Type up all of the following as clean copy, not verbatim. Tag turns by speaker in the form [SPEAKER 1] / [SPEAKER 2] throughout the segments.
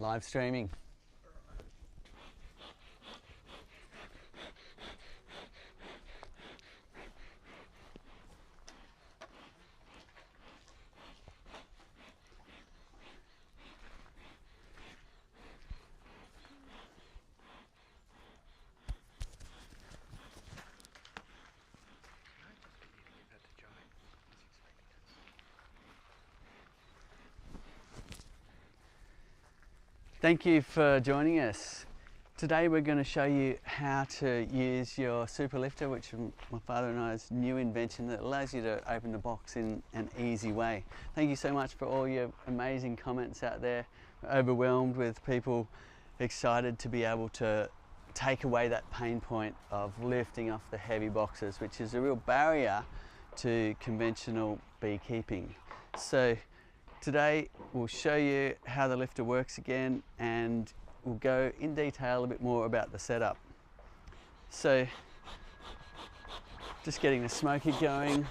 [SPEAKER 1] live streaming. Thank you for joining us. Today we're going to show you how to use your super lifter, which is my father and I's new invention that allows you to open the box in an easy way. Thank you so much for all your amazing comments out there. We're overwhelmed with people excited to be able to take away that pain point of lifting off the heavy boxes, which is a real barrier to conventional beekeeping. So today we'll show you how the lifter works again, and we'll go in detail a bit more about the setup. So just getting the smoker going,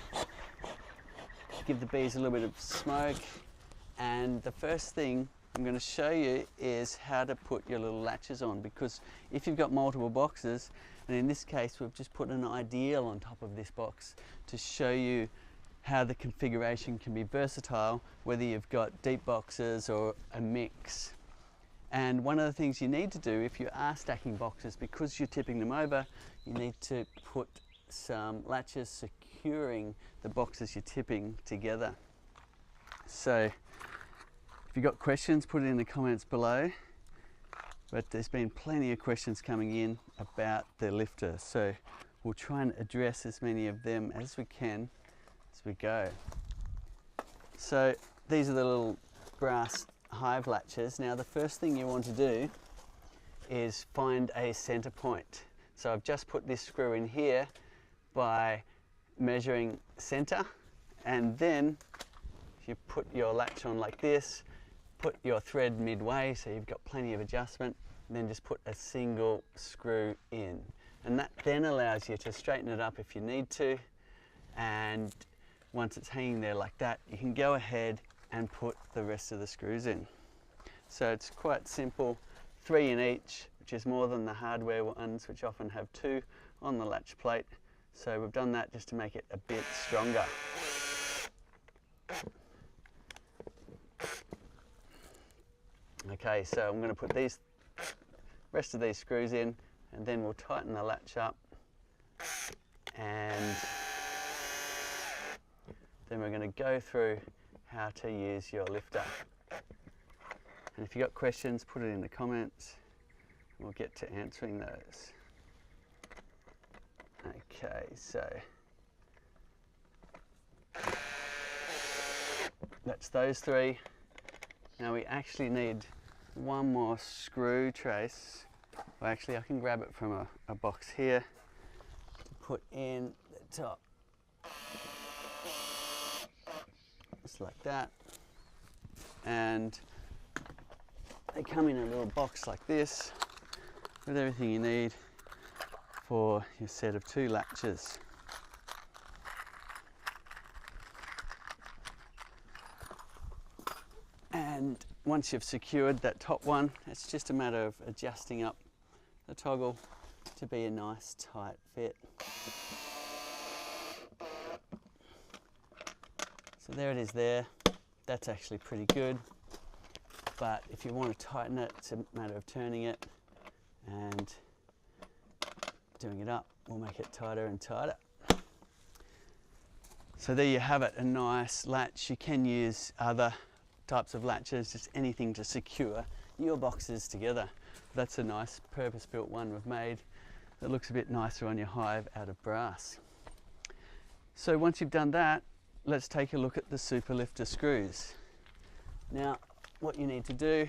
[SPEAKER 1] give the bees a little bit of smoke, and the first thing I'm going to show you is how to put your little latches on, because if you've got multiple boxes, and in this case we've just put an ideal on top of this box to show you how the configuration can be versatile, whether you've got deep boxes or a mix. And one of the things you need to do if you are stacking boxes, because you're tipping them over, you need to put some latches securing the boxes you're tipping together. So if you've got questions, put it in the comments below, but there's been plenty of questions coming in about the lifter, so we'll try and address as many of them as we can as we go. So these are the little brass Hive latches. Now the first thing you want to do is find a center point. So I've just put this screw in here by measuring center, and then if you put your latch on like this, put your thread midway so you've got plenty of adjustment, and then just put a single screw in, and that then allows you to straighten it up if you need to. And once it's hanging there like that, you can go ahead and put the rest of the screws in. So it's quite simple, 3 in each, which is more than the hardware ones, which often have 2 on the latch plate. So we've done that just to make it a bit stronger. Okay, so I'm going to put these rest of these screws in, and then we'll tighten the latch up, and then we're going to go through how to use your lifter. And if you've got questions, put it in the comments. We'll get to answering those. Okay, so that's those 3. Now we actually need one more screw trace. Well, actually I can grab it from a box here to put in the top. Just like that, and they come in a little box like this with everything you need for your set of 2 latches. And once you've secured that top one, it's just a matter of adjusting up the toggle to be a nice tight fit. So there it is there. That's actually pretty good, but if you want to tighten it, it's a matter of turning it and doing it up. We'll make it tighter and tighter. So there you have it, a nice latch. You can use other types of latches, just anything to secure your boxes together. That's a nice purpose-built one we've made that looks a bit nicer on your Hive out of brass. So once you've done that, let's take a look at the super lifter screws. Now, what you need to do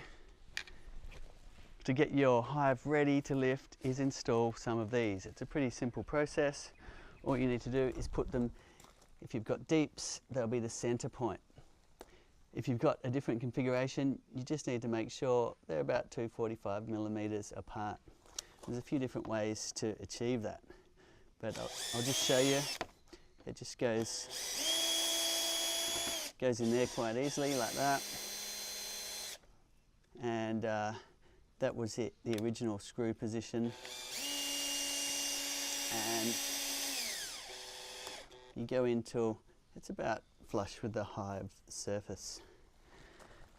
[SPEAKER 1] to get your Hive ready to lift is install some of these. It's a pretty simple process. All you need to do is put them, if you've got deeps, they'll be the center point. If you've got a different configuration, you just need to make sure they're about 245 millimeters apart. There's a few different ways to achieve that, but I'll just show you. It just goes in there quite easily like that, and that was it, the original screw position. And you go until it's about flush with the hive surface.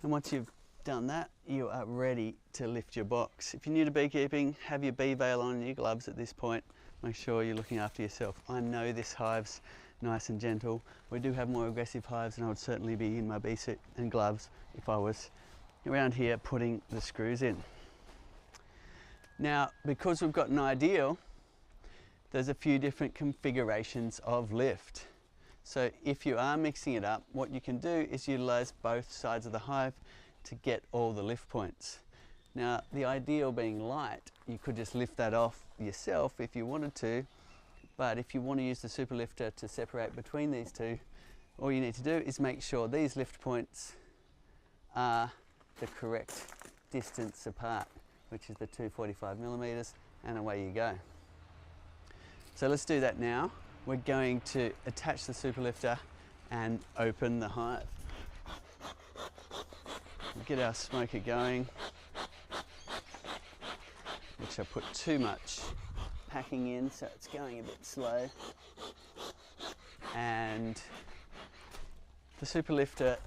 [SPEAKER 1] And once you've done that, you are ready to lift your box. If you're new to beekeeping, have your bee veil on and your gloves at this point. Make sure you're looking after yourself. I know this hive's nice and gentle. We do have more aggressive hives, and I would certainly be in my bee suit and gloves if I was around here putting the screws in. Now, because we've got an ideal, there's a few different configurations of lift. So if you are mixing it up, what you can do is utilize both sides of the hive to get all the lift points. Now, the ideal being light, you could just lift that off yourself if you wanted to, but if you want to use the super lifter to separate between these two, all you need to do is make sure these lift points are the correct distance apart, which is the 245 millimeters, and away you go. So let's do that now. We're going to attach the super lifter and open the hive. Get our smoker going, which I put too much packing in, so it's going a bit slow. And the super lifter,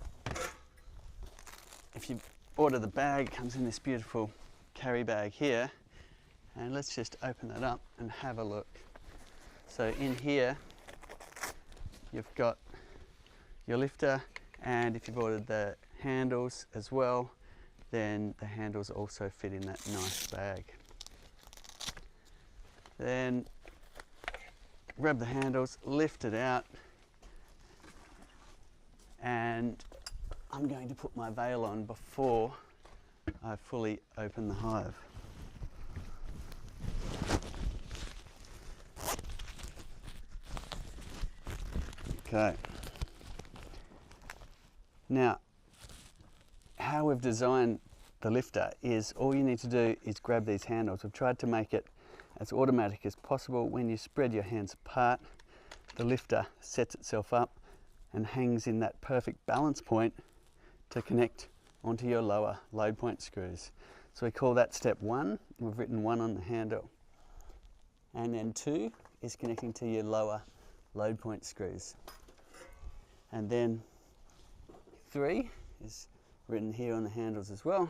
[SPEAKER 1] if you order the bag, comes in this beautiful carry bag here. And let's just open that up and have a look. So in here, you've got your lifter, and if you've ordered the handles as well, then the handles also fit in that nice bag. Then grab the handles, lift it out, and I'm going to put my veil on before I fully open the hive. Okay. Now, how we've designed the lifter is all you need to do is grab these handles. We've tried to make it as automatic as possible. When you spread your hands apart, the lifter sets itself up and hangs in that perfect balance point to connect onto your lower load point screws. So we call that step 1. We've written 1 on the handle. And then 2 is connecting to your lower load point screws. And then 3 is written here on the handles as well,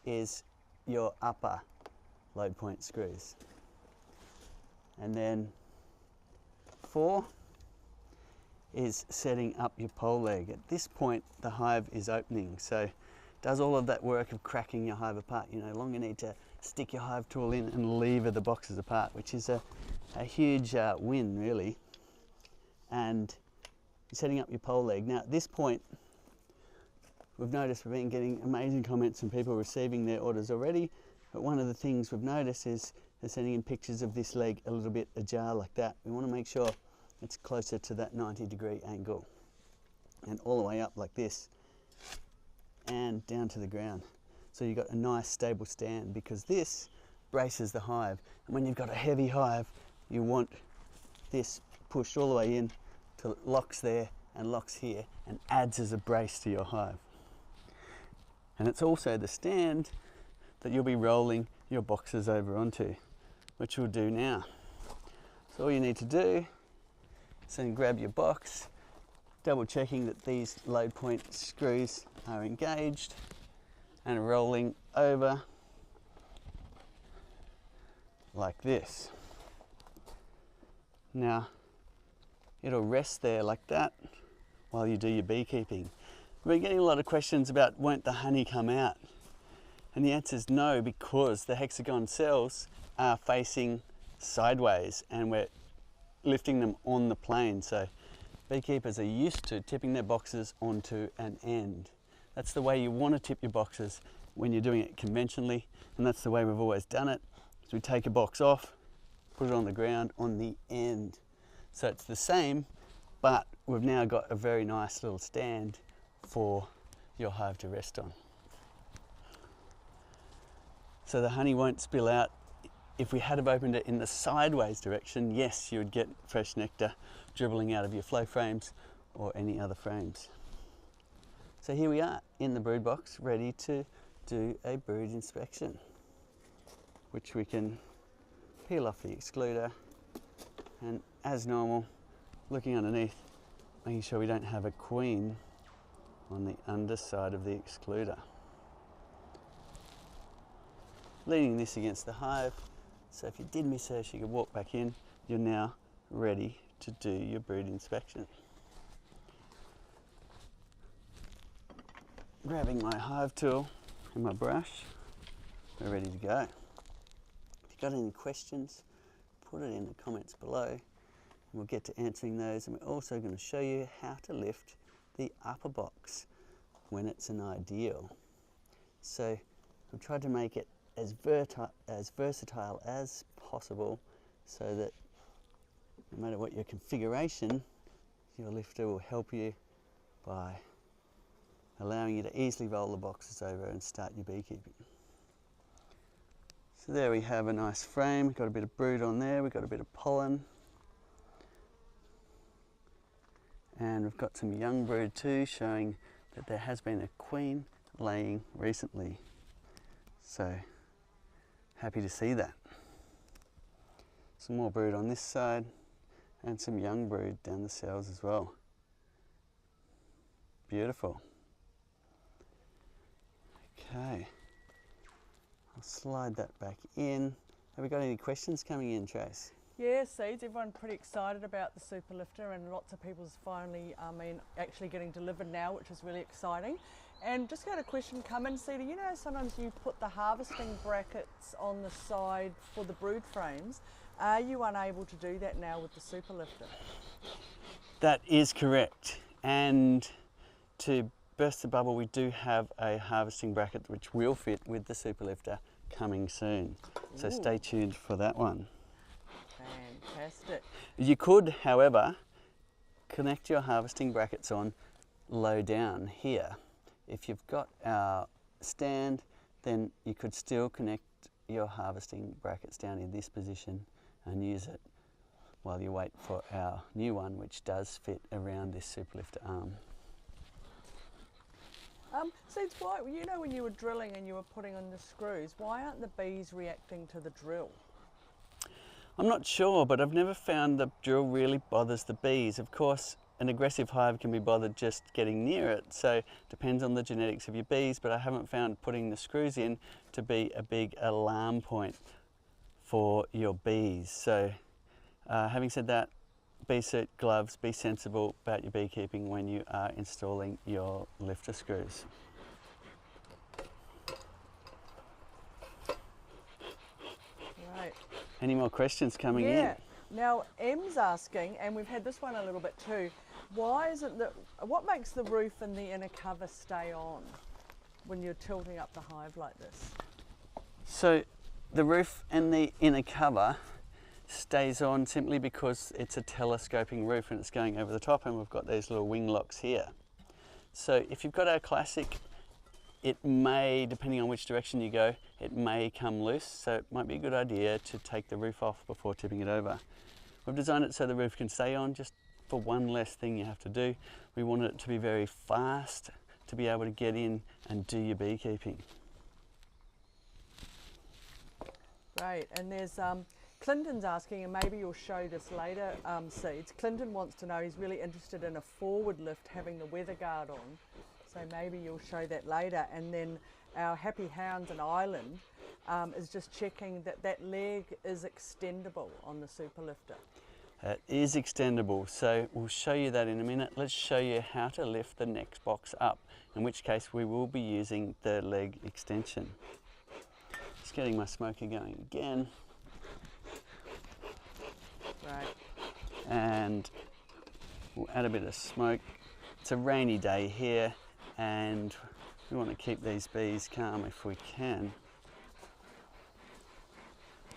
[SPEAKER 1] is your upper load point screws. And then 4 is setting up your pole leg. At this point, the hive is opening, so it does all of that work of cracking your hive apart. You no longer need to stick your hive tool in and lever the boxes apart, which is a huge win, really. And setting up your pole leg. Now, at this point, we've noticed we've been getting amazing comments from people receiving their orders already, but one of the things we've noticed is they're sending in pictures of this leg a little bit ajar like that. We want to make sure it's closer to that 90-degree angle, and all the way up like this and down to the ground. So you've got a nice stable stand, because this braces the hive. And when you've got a heavy hive, you want this pushed all the way in till it locks there and locks here and adds as a brace to your hive. And it's also the stand that you'll be rolling your boxes over onto, which we'll do now. So all you need to do is then grab your box, double checking that these load point screws are engaged, and rolling over like this. Now, it'll rest there like that while you do your beekeeping. We've been getting a lot of questions about, won't the honey come out? And the answer is no, because the hexagon cells are facing sideways and we're lifting them on the plane. So beekeepers are used to tipping their boxes onto an end. That's the way you want to tip your boxes when you're doing it conventionally, and that's the way we've always done it. So we take a box off, put it on the ground on the end. So it's the same, but we've now got a very nice little stand for your hive to rest on. So the honey won't spill out. If we had have opened it in the sideways direction, yes, you would get fresh nectar dribbling out of your flow frames or any other frames. So here we are in the brood box, ready to do a brood inspection, which we can peel off the excluder, and as normal, looking underneath, making sure we don't have a queen on the underside of the excluder. Leaning this against the hive, so if you did miss her, she could walk back in. You're now ready to do your brood inspection. Grabbing my hive tool and my brush, we're ready to go. If you've got any questions, put it in the comments below and we'll get to answering those. And we're also going to show you how to lift the upper box when it's an ideal. So we've tried to make it as versatile as possible, so that no matter what your configuration, your lifter will help you by allowing you to easily roll the boxes over and start your beekeeping. So there we have a nice frame. We've got a bit of brood on there, we've got a bit of pollen, and we've got some young brood too, showing that there has been a queen laying recently. So happy to see that. Some more brood on this side and some young brood down the cells as well. Beautiful. Okay, I'll slide that back in. Have we got any questions coming in, Trace?
[SPEAKER 2] Yeah, Seeds, everyone's pretty excited about the super lifter, and lots of people's finally, actually getting delivered now, which is really exciting. And just got a question come in, Cedar, you know sometimes you put the harvesting brackets on the side for the brood frames. Are you unable to do that now with the super lifter?
[SPEAKER 1] That is correct. And to burst the bubble, we do have a harvesting bracket which will fit with the super lifter coming soon. So stay tuned for that one.
[SPEAKER 2] Fantastic.
[SPEAKER 1] You could, however, connect your harvesting brackets on low down here. If you've got our stand, then you could still connect your harvesting brackets down in this position and use it while you wait for our new one, which does fit around this super lifter arm.
[SPEAKER 2] Seeds, why, you know when you were drilling and you were putting on the screws, why aren't the bees reacting to the drill?
[SPEAKER 1] I'm not sure, but I've never found the drill really bothers the bees. Of course, an aggressive hive can be bothered just getting near it, so it depends on the genetics of your bees, but I haven't found putting the screws in to be a big alarm point for your bees. So having said that, bee suit, gloves, be sensible about your beekeeping when you are installing your lifter screws.
[SPEAKER 2] Right.
[SPEAKER 1] Any more questions coming in?
[SPEAKER 2] Yeah. Now, Em's asking, and we've had this one a little bit too, why is it that, what makes the roof and the inner cover stay on when you're tilting up the hive like this?
[SPEAKER 1] So the roof and the inner cover stays on simply because it's a telescoping roof and it's going over the top, and we've got these little wing locks here. So if you've got our classic, it may, depending on which direction you go, it may come loose, so it might be a good idea to take the roof off before tipping it over. We've designed it so the roof can stay on, just for one less thing you have to do. We wanted it to be very fast to be able to get in and do your beekeeping.
[SPEAKER 2] Great, and there's Clinton's asking, and maybe you'll show this later, Seeds. Clinton wants to know, he's really interested in a forward lift having the weather guard on, so maybe you'll show that later. And then our Happy Hounds and Island is just checking that that leg is extendable on the super lifter.
[SPEAKER 1] It is extendable, so we'll show you that in a minute. Let's show you how to lift the next box up, in which case we will be using the leg extension. Just getting my smoker going again.
[SPEAKER 2] Right.
[SPEAKER 1] And we'll add a bit of smoke. It's a rainy day here and we want to keep these bees calm if we can.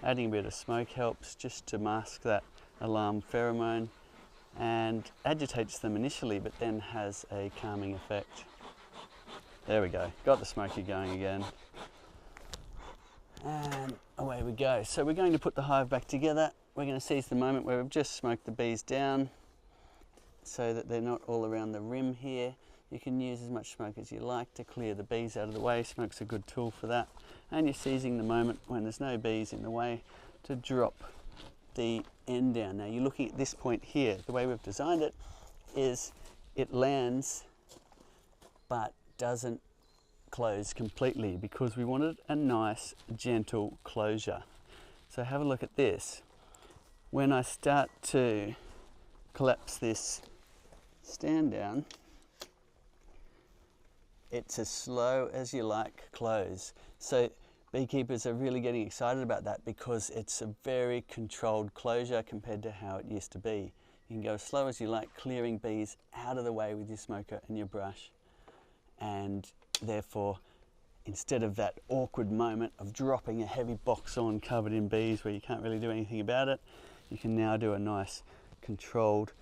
[SPEAKER 1] Adding a bit of smoke helps just to mask that alarm pheromone and agitates them initially, but then has a calming effect. There we go, got the smoky going again. And away we go. So we're going to put the hive back together. We're going to seize the moment where we've just smoked the bees down so that they're not all around the rim here. You can use as much smoke as you like to clear the bees out of the way. Smoke's a good tool for that. And you're seizing the moment when there's no bees in the way to drop the end down. Now you're looking at this point here. The way we've designed it is it lands but doesn't close completely because we wanted a nice gentle closure. So have a look at this. When I start to collapse this stand down, it's as slow as you like close. So beekeepers are really getting excited about that because it's a very controlled closure compared to how it used to be. You can go as slow as you like, clearing bees out of the way with your smoker and your brush, and therefore instead of that awkward moment of dropping a heavy box on covered in bees where you can't really do anything about it, you can now do a nice controlled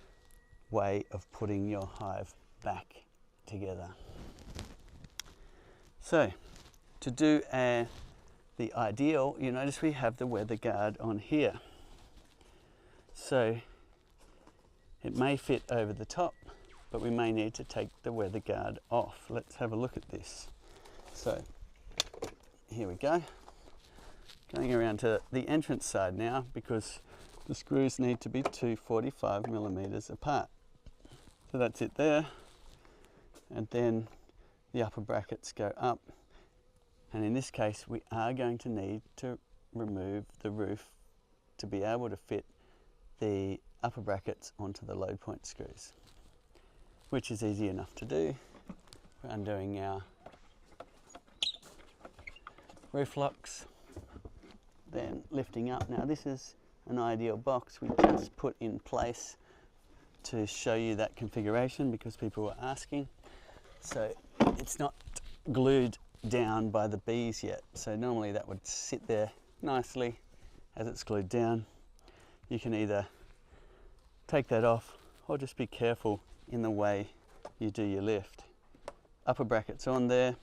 [SPEAKER 1] way of putting your hive back together. So to do the ideal, you notice we have the weather guard on here. So it may fit over the top, but we may need to take the weather guard off. Let's have a look at this. So here we go. Going around to the entrance side now because the screws need to be 245 millimeters apart. So that's it there. And then the upper brackets go up. And in this case, we are going to need to remove the roof to be able to fit the upper brackets onto the load point screws, which is easy enough to do. We're undoing our roof locks, then lifting up. Now this is an ideal box we just put in place to show you that configuration because people were asking. So it's not glued down by the bees yet. So normally that would sit there nicely as it's glued down. You can either take that off or just be careful in the way you do your lift. Upper brackets on there.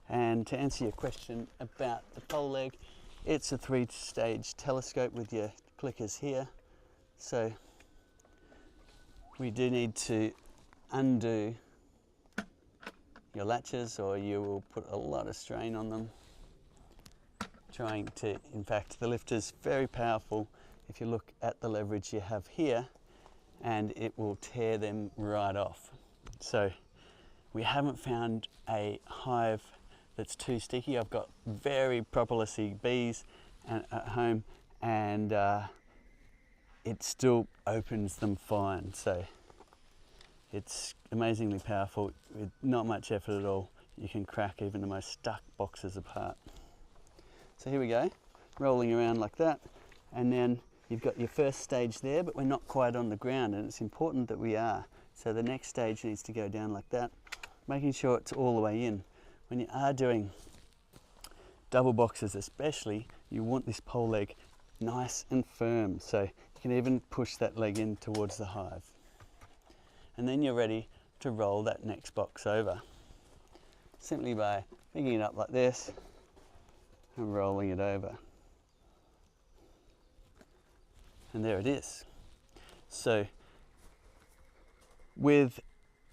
[SPEAKER 1] And to answer your question about the pole leg, it's a 3-stage telescope with your clickers here. So we do need to undo your latches or you will put a lot of strain on them. Trying to, in fact, the lift is very powerful. If you look at the leverage you have here, and it will tear them right off. So we haven't found a hive that's too sticky. I've got very propolisy bees at home and it still opens them fine. So it's amazingly powerful with not much effort at all. You can crack even the most stuck boxes apart. So here we go, rolling around like that, and then you've got your first stage there, but we're not quite on the ground, and it's important that we are. So the next stage needs to go down like that, making sure it's all the way in. When you are doing double boxes especially, you want this pole leg nice and firm, so you can even push that leg in towards the hive. And then you're ready to roll that next box over, simply by picking it up like this and rolling it over. And there it is. So with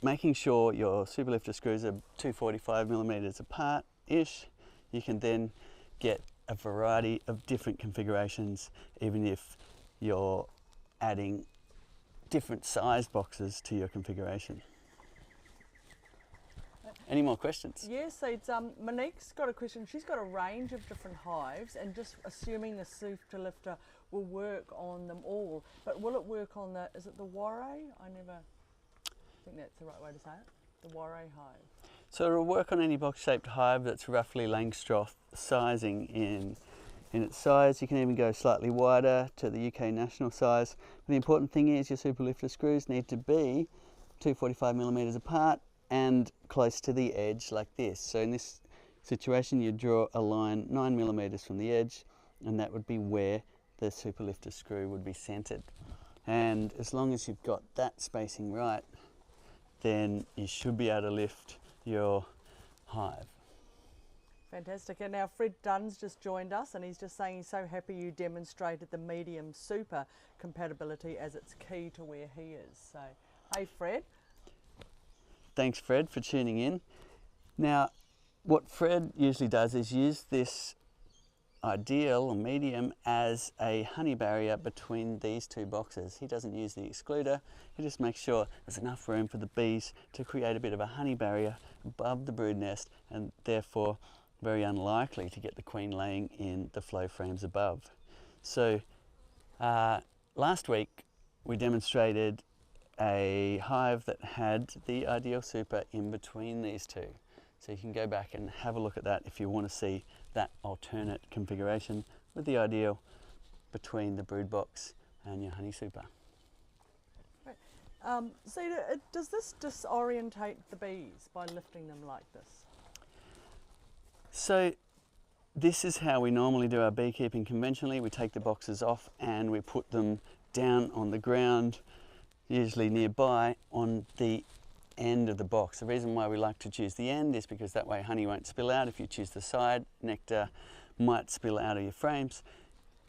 [SPEAKER 1] making sure your super lifter screws are 245 millimeters apart-ish, you can then get a variety of different configurations, even if you're adding different sized boxes to your configuration. Any more questions?
[SPEAKER 2] Yes, so it's, Monique's got a question. She's got a range of different hives and just assuming the super lifter will work on them all. But will it work on the, is it the Warray? I never think that's the right way to say it. The Warray hive.
[SPEAKER 1] So it'll work on any box-shaped hive that's roughly Langstroth sizing in its size. You can even go slightly wider to the UK national size. But the important thing is your super lifter screws need to be 245 millimeters apart and close to the edge like this. So in this situation you draw a line 9 millimeters from the edge, and that would be where the super lifter screw would be centered. And as long as you've got that spacing right, then you should be able to lift your hive.
[SPEAKER 2] Fantastic. And now Fred Dunn's just joined us and he's just saying he's so happy you demonstrated the medium super compatibility as it's key to where he is. So, hey Fred.
[SPEAKER 1] thanks Fred for tuning in. Now, what Fred usually does is use this ideal or medium as a honey barrier between these two boxes. He doesn't use the excluder, he just makes sure there's enough room for the bees to create a bit of a honey barrier above the brood nest, and therefore very unlikely to get the queen laying in the flow frames above. So last week we demonstrated a hive that had the ideal super in between these two. So you can go back and have a look at that if you want to see that alternate configuration with the ideal between the brood box and your honey super.
[SPEAKER 2] Right. Zita, does this disorientate the bees by lifting them like this?
[SPEAKER 1] So this is how we normally do our beekeeping conventionally. We take the boxes off and we put them down on the ground, usually nearby on the end of the box. The reason why we like to choose the end is because that way honey won't spill out. If you choose the side, nectar might spill out of your frames.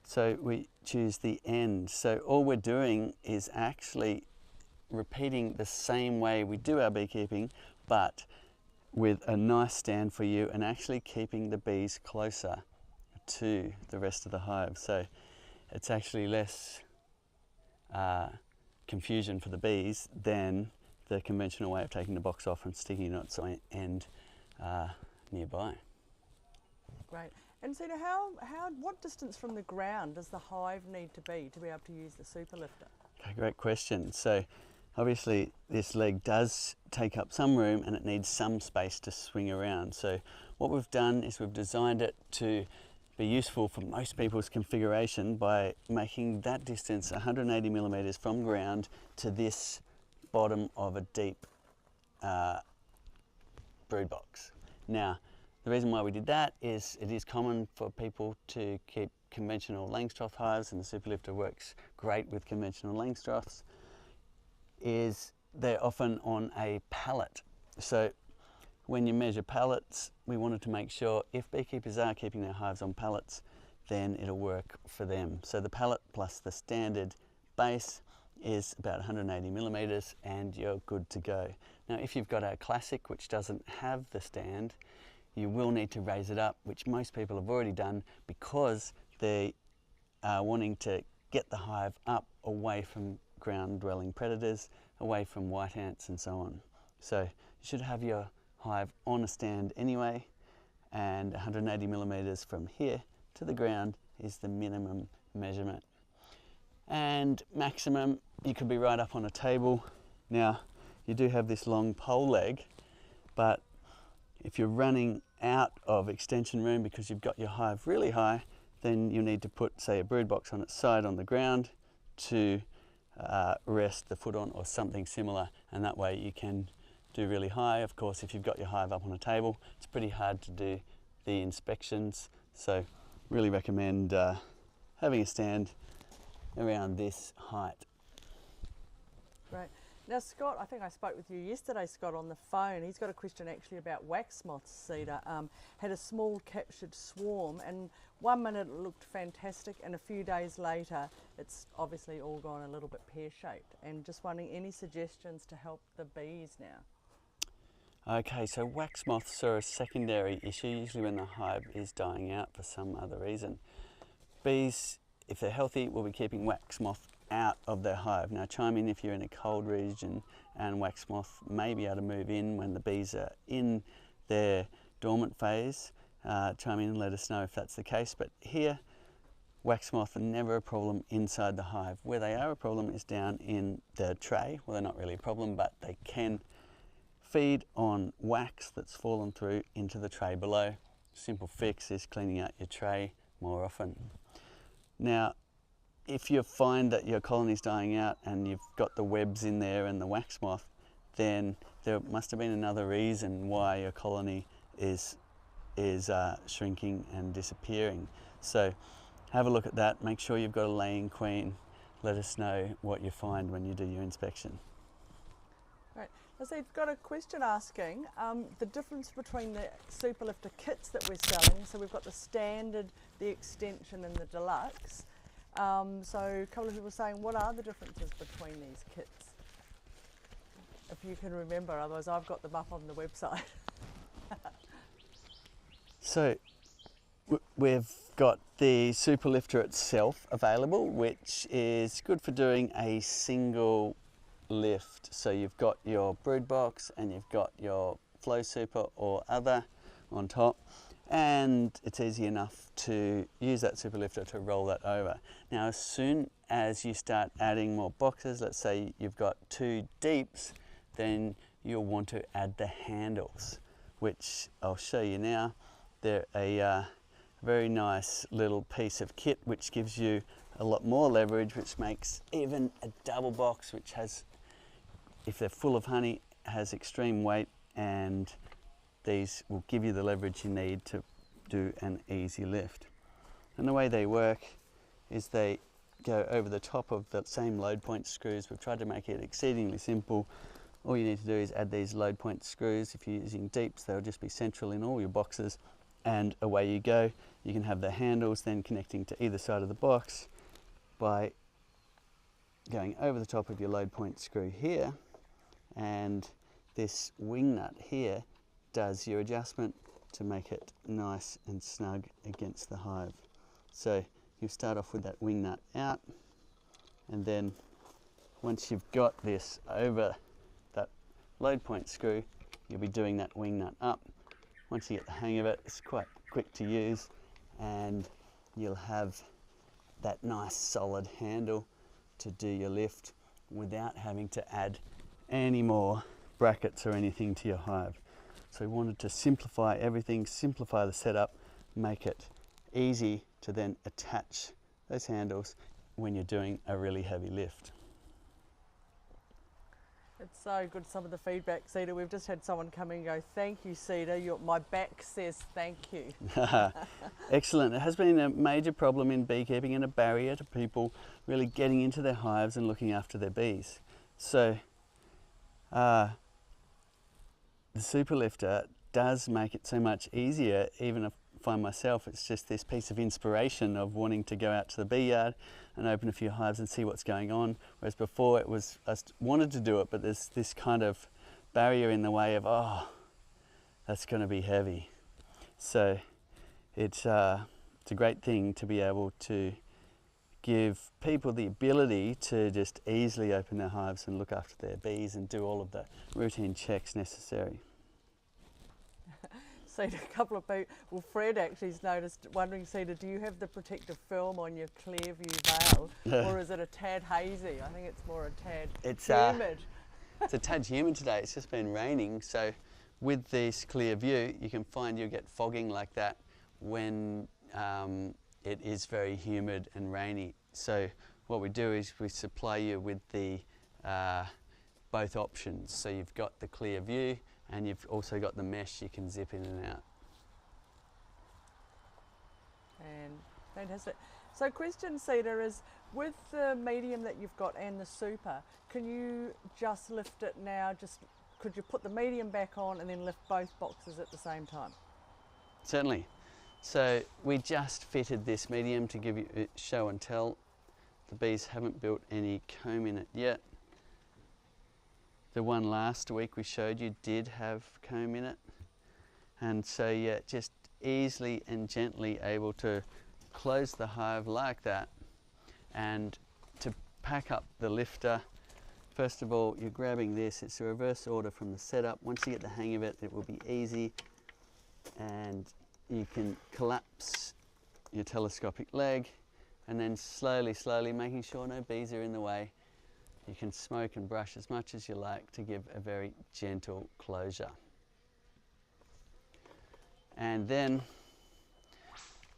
[SPEAKER 1] So we choose the end. So all we're doing is actually repeating the same way we do our beekeeping, but with a nice stand for you and actually keeping the bees closer to the rest of the hive. So it's actually less confusion for the bees than the conventional way of taking the box off and sticking it on its end nearby.
[SPEAKER 2] Great. And Zita, what distance from the ground does the hive need to be able to use the super lifter?
[SPEAKER 1] Okay, great question. So obviously this leg does take up some room and it needs some space to swing around. So what we've done is we've designed it to be useful for most people's configuration by making that distance 180 millimeters from ground to this bottom of a deep brood box. Now, the reason why we did that is it is common for people to keep conventional Langstroth hives, and the superlifter works great with conventional Langstroths, is they're often on a pallet. So when you measure pallets, we wanted to make sure if beekeepers are keeping their hives on pallets, then it'll work for them. So the pallet plus the standard base is about 180 millimeters and you're good to go. Now if you've got a classic which doesn't have the stand, you will need to raise it up, which most people have already done because they are wanting to get the hive up away from ground dwelling predators, away from white ants and so on. So you should have your hive on a stand anyway, and 180 millimeters from here to the ground is the minimum measurement. And maximum, you could be right up on a table. Now, you do have this long pole leg, but if you're running out of extension room because you've got your hive really high, then you need to put, say, a brood box on its side on the ground to rest the foot on or something similar, and that way you can do really high. Of course, if you've got your hive up on a table, it's pretty hard to do the inspections, so really recommend having a stand around this height.
[SPEAKER 2] Right. Now Scott, I think I spoke with you yesterday, Scott, on the phone. He's got a question actually about wax moths, Zita. Had a small captured swarm, and 1 minute it looked fantastic, and a few days later it's obviously all gone a little bit pear-shaped. And just wondering, any suggestions to help the bees now?
[SPEAKER 1] Okay, so wax moths are a secondary issue, usually when the hive is dying out for some other reason. Bees, if they're healthy, will be keeping wax moth out of their hive. Now chime in if you're in a cold region and wax moth may be able to move in when the bees are in their dormant phase. Chime in and let us know if that's the case. But here, wax moth are never a problem inside the hive. Where they are a problem is down in the tray. Well, they're not really a problem, but they can feed on wax that's fallen through into the tray below. Simple fix is cleaning out your tray more often. Now, if you find that your colony's dying out and you've got the webs in there and the wax moth, then there must have been another reason why your colony is shrinking and disappearing. So have a look at that, make sure you've got a laying queen. Let us know what you find when you do your inspection.
[SPEAKER 2] Right. So you've got a question asking the difference between the superlifter kits that we're selling. So we've got the standard, the extension and the deluxe. So a couple of people saying, what are the differences between these kits? if you can remember, otherwise I've got them up on the website.
[SPEAKER 1] So we've got the super lifter itself available, which is good for doing a single lift. So you've got your brood box and you've got your flow super or other on top, and it's easy enough to use that super lifter to roll that over. Now, as soon as you start adding more boxes, let's say you've got 2 deeps, then you'll want to add the handles, which I'll show you now. They're a very nice little piece of kit which gives you a lot more leverage, which makes even a double box, which has, if they're full of honey, has extreme weight, and these will give you the leverage you need to do an easy lift. And the way they work is they go over the top of the same load point screws. We've tried to make it exceedingly simple. All you need to do is add these load point screws. If you're using deeps, they'll just be central in all your boxes, and away you go. You can have the handles then connecting to either side of the box by going over the top of your load point screw here, and this wing nut here does your adjustment to make it nice and snug against the hive. So you start off with that wing nut out, and then once you've got this over that load point screw, you'll be doing that wing nut up. Once you get the hang of it, it's quite quick to use, and you'll have that nice solid handle to do your lift without having to add any more brackets or anything to your hive. So we wanted to simplify everything, simplify the setup, make it easy to then attach those handles when you're doing a really heavy lift.
[SPEAKER 2] It's so good, some of the feedback, Cedar. We've just had someone come in and go, thank you, Cedar. My back says thank you.
[SPEAKER 1] Excellent. It has been a major problem in beekeeping and a barrier to people really getting into their hives and looking after their bees. So the super lifter does make it so much easier. Even if I find myself, it's just this piece of inspiration of wanting to go out to the bee yard and open a few hives and see what's going on. Whereas before it was, I wanted to do it, but there's this kind of barrier in the way of, oh, that's going to be heavy. So it's a great thing to be able to give people the ability to just easily open their hives and look after their bees and do all of the routine checks necessary.
[SPEAKER 2] Cedar, a couple of people, well, Fred actually's noticed, wondering, Cedar, do you have the protective film on your Clearview veil, or is it a tad hazy? I think it's more a tad humid.
[SPEAKER 1] It's a tad humid today. It's just been raining, so with this Clearview, you can find you'll get fogging like that when it is very humid and rainy. So what we do is we supply you with the both options. So you've got the Clearview, and you've also got the mesh you can zip in and out.
[SPEAKER 2] And fantastic. So question, Cedar, is with the medium that you've got and the super, can you just lift it now? Could you put the medium back on and then lift both boxes at the same time?
[SPEAKER 1] Certainly. So we just fitted this medium to give you show and tell. The bees haven't built any comb in it yet. The one last week we showed you did have comb in it, and so yeah, just easily and gently able to close the hive like that. And to pack up the lifter, first of all you're grabbing this. It's a reverse order from the setup. Once you get the hang of it, it will be easy, and you can collapse your telescopic leg, and then slowly making sure no bees are in the way. You can smoke and brush as much as you like to give a very gentle closure. And then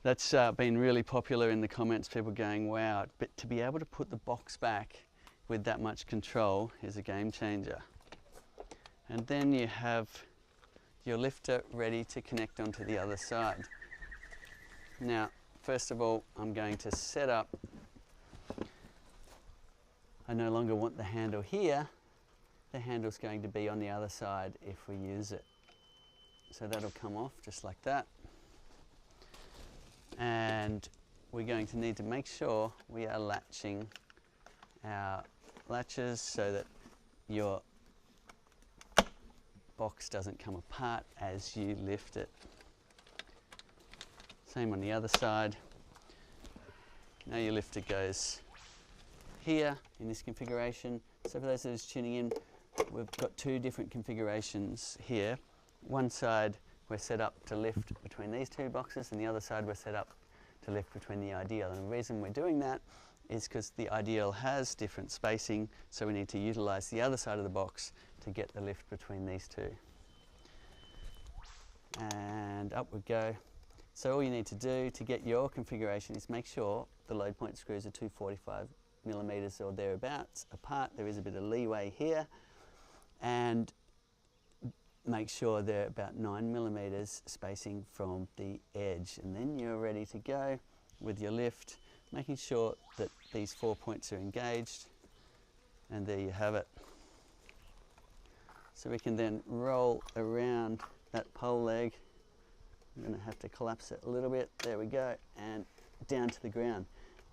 [SPEAKER 1] that's been really popular in the comments, people going, wow, but to be able to put the box back with that much control is a game changer. And then you have your lifter ready to connect onto the other side. Now, first of all, I'm going to set up. I no longer want the handle here. The handle's going to be on the other side if we use it. So that'll come off just like that. And we're going to need to make sure we are latching our latches so that your box doesn't come apart as you lift it. Same on the other side. Now your lifter goes here in this configuration. So for those that are just tuning in, we've got two different configurations here. One side we're set up to lift between these two boxes, and the other side we're set up to lift between the Ideal. And the reason we're doing that is because the Ideal has different spacing, so we need to utilize the other side of the box to get the lift between these two. And up we go. So all you need to do to get your configuration is make sure the load point screws are 245 millimeters or thereabouts apart. There is a bit of leeway here, and make sure they're about 9 millimeters spacing from the edge, and then you're ready to go with your lift, making sure that these 4 points are engaged, and there you have it. So we can then roll around that pole leg. I'm going to have to collapse it a little bit. There we go, and down to the ground.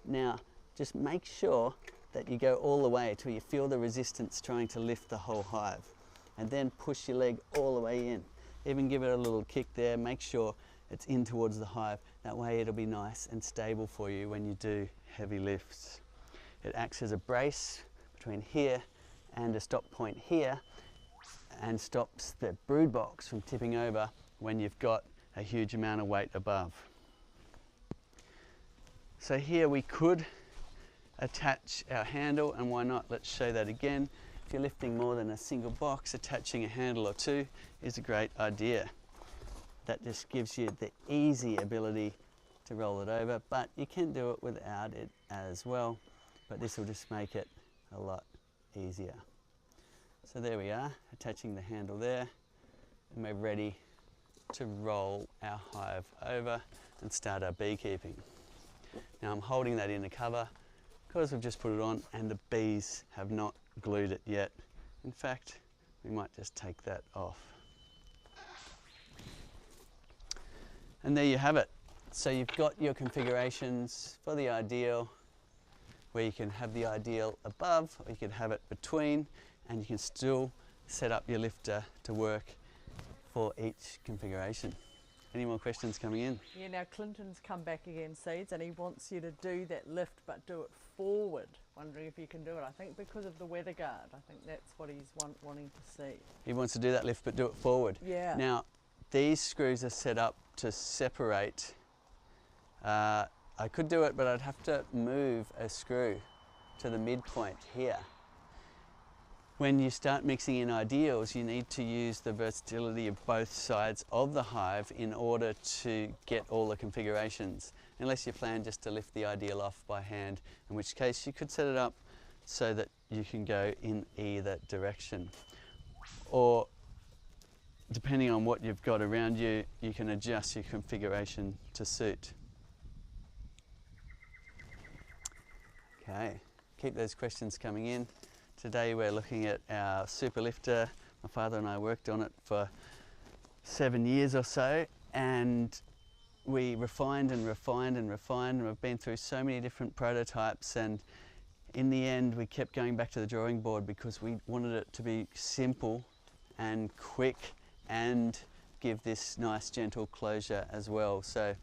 [SPEAKER 1] Now, just make sure that you go all the way till you feel the resistance trying to lift the whole hive, and then push your leg all the way in. Even give it a little kick there. Make sure it's in towards the hive. That way it'll be nice and stable for you when you do heavy lifts. It acts as a brace between here and a stop point here, and stops the brood box from tipping over when you've got a huge amount of weight above. So here we could attach our handle, and why not? Let's show that again. If you're lifting more than a single box, attaching a handle or two is a great idea. That just gives you the easy ability to roll it over, but you can do it without it as well, but this will just make it a lot easier. So there we are, attaching the handle there, and we're ready to roll our hive over and start our beekeeping. Now I'm holding that in the cover because we've just put it on and the bees have not glued it yet. In fact, we might just take that off. And there you have it. So you've got your configurations for the Ideal, where you can have the Ideal above, or you can have it between, and you can still set up your lifter to work for each configuration. Any more questions coming in?
[SPEAKER 2] Yeah, now Clinton's come back again, Seeds, and he wants you to do that lift but do it forward. Wondering if you can do it. I think because of the weather guard. I think that's what he's wanting to see.
[SPEAKER 1] He wants to do that lift but do it forward.
[SPEAKER 2] Yeah.
[SPEAKER 1] Now, these screws are set up to separate. I could do it, but I'd have to move a screw to the midpoint here. When you start mixing in Ideals, you need to use the versatility of both sides of the hive in order to get all the configurations, unless you plan just to lift the Ideal off by hand, in which case you could set it up so that you can go in either direction. Or depending on what you've got around you, you can adjust your configuration to suit. Okay, keep those questions coming in. Today we're looking at our super lifter. My father and I worked on it for 7 years or so, and we refined and refined and refined, and we've been through so many different prototypes, and in the end we kept going back to the drawing board because we wanted it to be simple and quick and give this nice gentle closure as well. So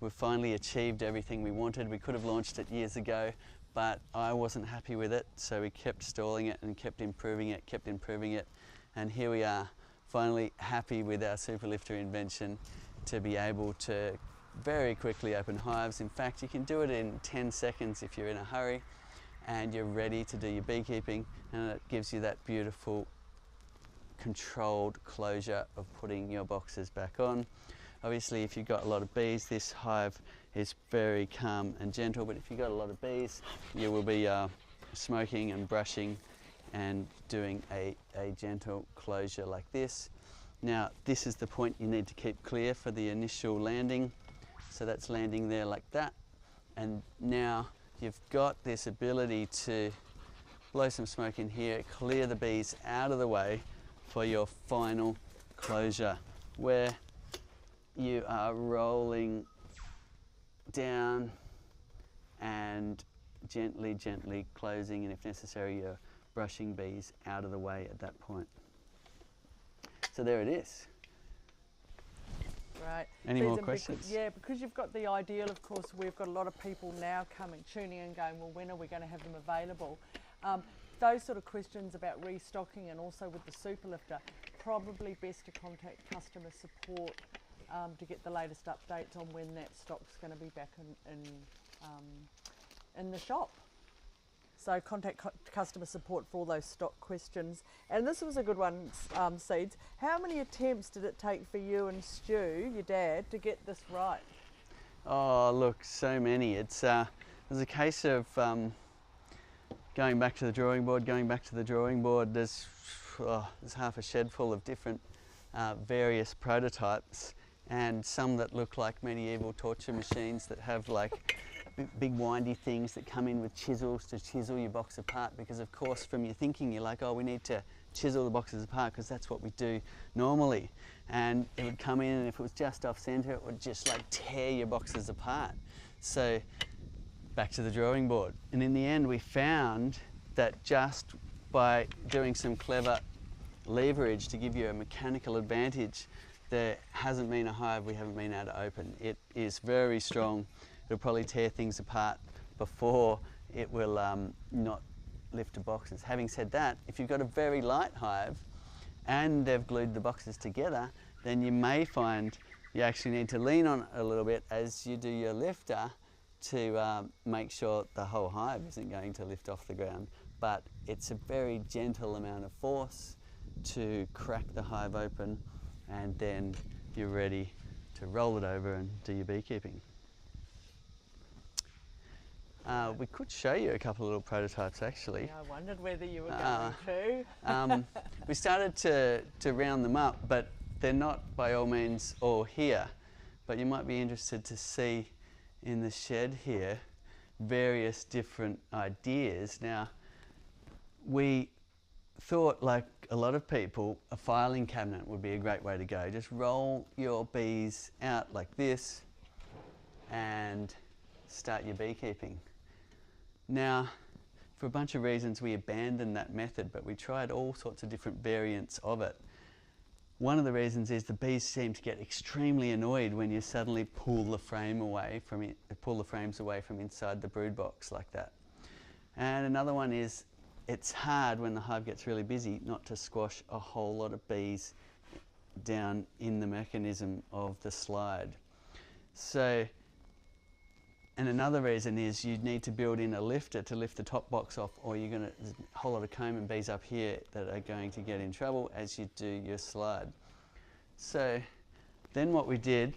[SPEAKER 1] we've finally achieved everything we wanted. We could have launched it years ago, but I wasn't happy with it, so we kept stalling it and kept improving it, and here we are, finally happy with our super lifter invention to be able to very quickly open hives. In fact, you can do it in 10 seconds if you're in a hurry and you're ready to do your beekeeping, and it gives you that beautiful controlled closure of putting your boxes back on. Obviously, if you've got a lot of bees, this hive is very calm and gentle, but if you've got a lot of bees, you will be smoking and brushing and doing a gentle closure like this. Now, this is the point you need to keep clear for the initial landing. So that's landing there like that. And now you've got this ability to blow some smoke in here, clear the bees out of the way for your final closure, where you are rolling down and gently closing, and if necessary you're brushing bees out of the way at that point. So So there it is.
[SPEAKER 2] Right.
[SPEAKER 1] Any more questions?
[SPEAKER 2] Yeah, because you've got the ideal, of course, we've got a lot of people now tuning in going, well, when are we going to have them available? Those sort of questions about restocking and also with the super lifter, probably best to contact customer support to get the latest updates on when that stock's going to be back in the shop. So contact customer support for all those stock questions. And this was a good one, Seeds. How many attempts did it take for you and Stu, your dad, to get this right?
[SPEAKER 1] Oh, look, so many. It was a case of going back to the drawing board. There's half a shed full of different various prototypes, and some that look like medieval torture machines that have like big windy things that come in with chisels to chisel your box apart, because of course from your thinking you're like, oh, we need to chisel the boxes apart because that's what we do normally, and it would come in and if it was just off center it would just like tear your boxes apart. So back to the drawing board, and in the end we found that just by doing some clever leverage to give you a mechanical advantage, there hasn't been a hive we haven't been able to open. It is very strong. It'll probably tear things apart before it will not lift the boxes. Having said that, if you've got a very light hive and they've glued the boxes together, then you may find you actually need to lean on it a little bit as you do your lifter to make sure the whole hive isn't going to lift off the ground. But it's a very gentle amount of force to crack the hive open, and then you're ready to roll it over and do your beekeeping. We could show you a couple of little prototypes actually.
[SPEAKER 2] Yeah, I wondered whether you were going to.
[SPEAKER 1] We started to round them up, but they're not by all means all here. But you might be interested to see in the shed here various different ideas. Now, we thought, like a lot of people, a filing cabinet would be a great way to go. Just roll your bees out like this and start your beekeeping. Now, for a bunch of reasons we abandoned that method, but we tried all sorts of different variants of it. One of the reasons is the bees seem to get extremely annoyed when you suddenly pull the frames away from inside the brood box like that. And another one is it's hard when the hive gets really busy not to squash a whole lot of bees down in the mechanism of the slide. So, and another reason is you need to build in a lifter to lift the top box off, or there's a whole lot of comb and bees up here that are going to get in trouble as you do your slide. So then what we did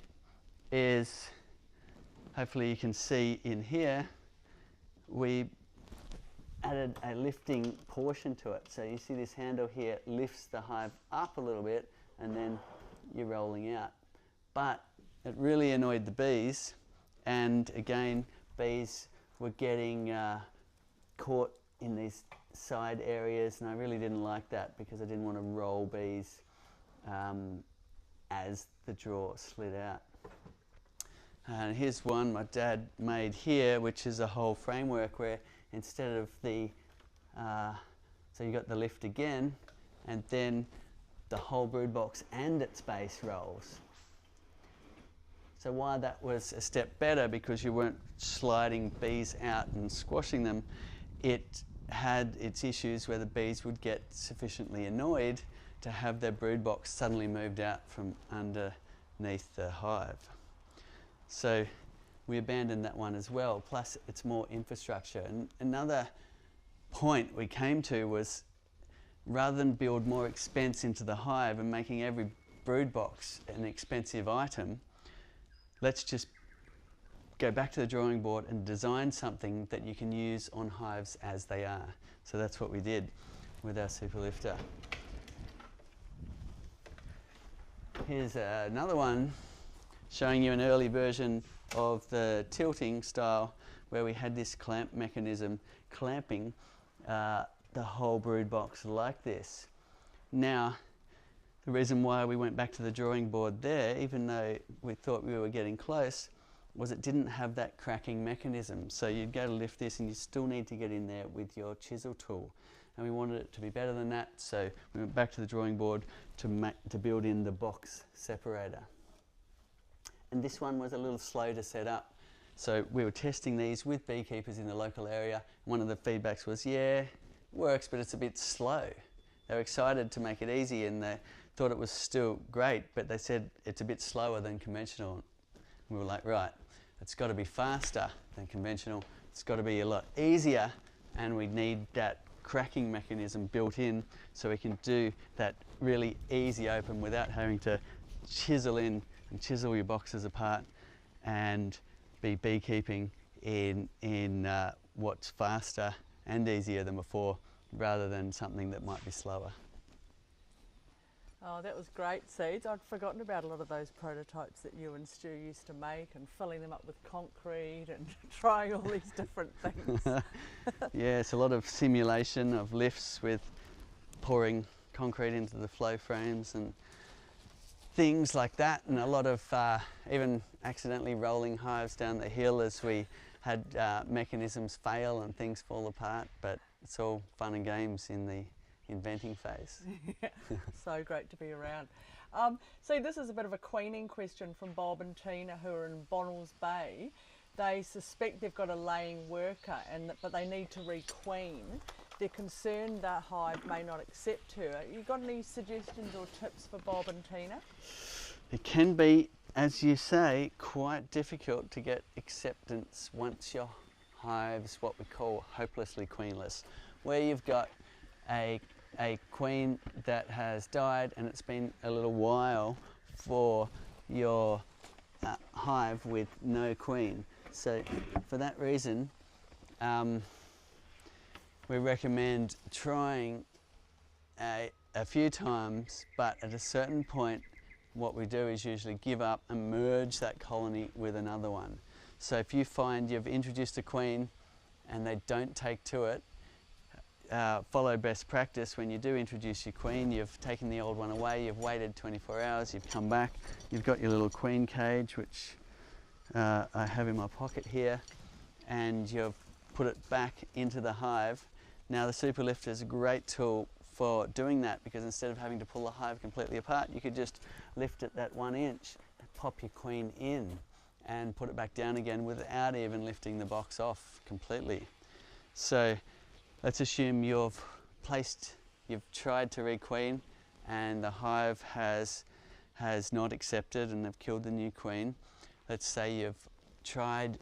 [SPEAKER 1] is, hopefully you can see in here, we added a lifting portion to it. So you see this handle here lifts the hive up a little bit and then you're rolling out. But it really annoyed the bees, and again bees were getting caught in these side areas, and I really didn't like that because I didn't want to roll bees as the drawer slid out. And here's one my dad made here, which is a whole framework where instead of the, so you got the lift again, and then the whole brood box and its base rolls. So why that was a step better, because you weren't sliding bees out and squashing them, it had its issues where the bees would get sufficiently annoyed to have their brood box suddenly moved out from underneath the hive. So we abandoned that one as well, plus it's more infrastructure. And another point we came to was, rather than build more expense into the hive and making every brood box an expensive item, let's just go back to the drawing board and design something that you can use on hives as they are. So that's what we did with our super lifter. Here's another one showing you an early version of the tilting style, where we had this clamp mechanism clamping the whole brood box like this. Now, the reason why we went back to the drawing board there, even though we thought we were getting close, was it didn't have that cracking mechanism. So you'd go to lift this and you still need to get in there with your chisel tool. and we wanted it to be better than that, so we went back to the drawing board to build in the box separator. And this one was a little slow to set up. So we were testing these with beekeepers in the local area. One of the feedbacks was, yeah, it works, but it's a bit slow. They were excited to make it easy and they thought it was still great, but they said it's a bit slower than conventional. We were like, right, it's got to be faster than conventional. It's got to be a lot easier, and we need that cracking mechanism built in so we can do that really easy open without having to chisel in and chisel your boxes apart and be beekeeping in what's faster and easier than before, rather than something that might be slower.
[SPEAKER 2] Oh, that was great, Seeds. I'd forgotten about a lot of those prototypes that you and Stu used to make, and filling them up with concrete and trying all these different things.
[SPEAKER 1] Yeah, it's a lot of simulation of lifts with pouring concrete into the flow frames and things like that, and a lot of even accidentally rolling hives down the hill as we had mechanisms fail and things fall apart, but it's all fun and games in the inventing phase.
[SPEAKER 2] Yeah, so great to be around. So this is a bit of a queening question from Bob and Tina, who are in Bonnells Bay. They suspect they've got a laying worker, but they need to requeen. They're concerned the hive may not accept her. You got any suggestions or tips for Bob and Tina?
[SPEAKER 1] It can be, as you say, quite difficult to get acceptance once your hive's what we call hopelessly queenless, where you've got a queen that has died and it's been a little while for your hive with no queen. So for that reason, we recommend trying a few times, but at a certain point what we do is usually give up and merge that colony with another one. So if you find you've introduced a queen and they don't take to it, follow best practice. When you do introduce your queen, you've taken the old one away, you've waited 24 hours, you've come back, you've got your little queen cage, which I have in my pocket here, and you've put it back into the hive. Now the super lifter is a great tool for doing that, because instead of having to pull the hive completely apart, you could just lift it that 1 inch, pop your queen in and put it back down again without even lifting the box off completely. So let's assume you've tried to requeen and the hive has not accepted and they've killed the new queen. Let's say you've tried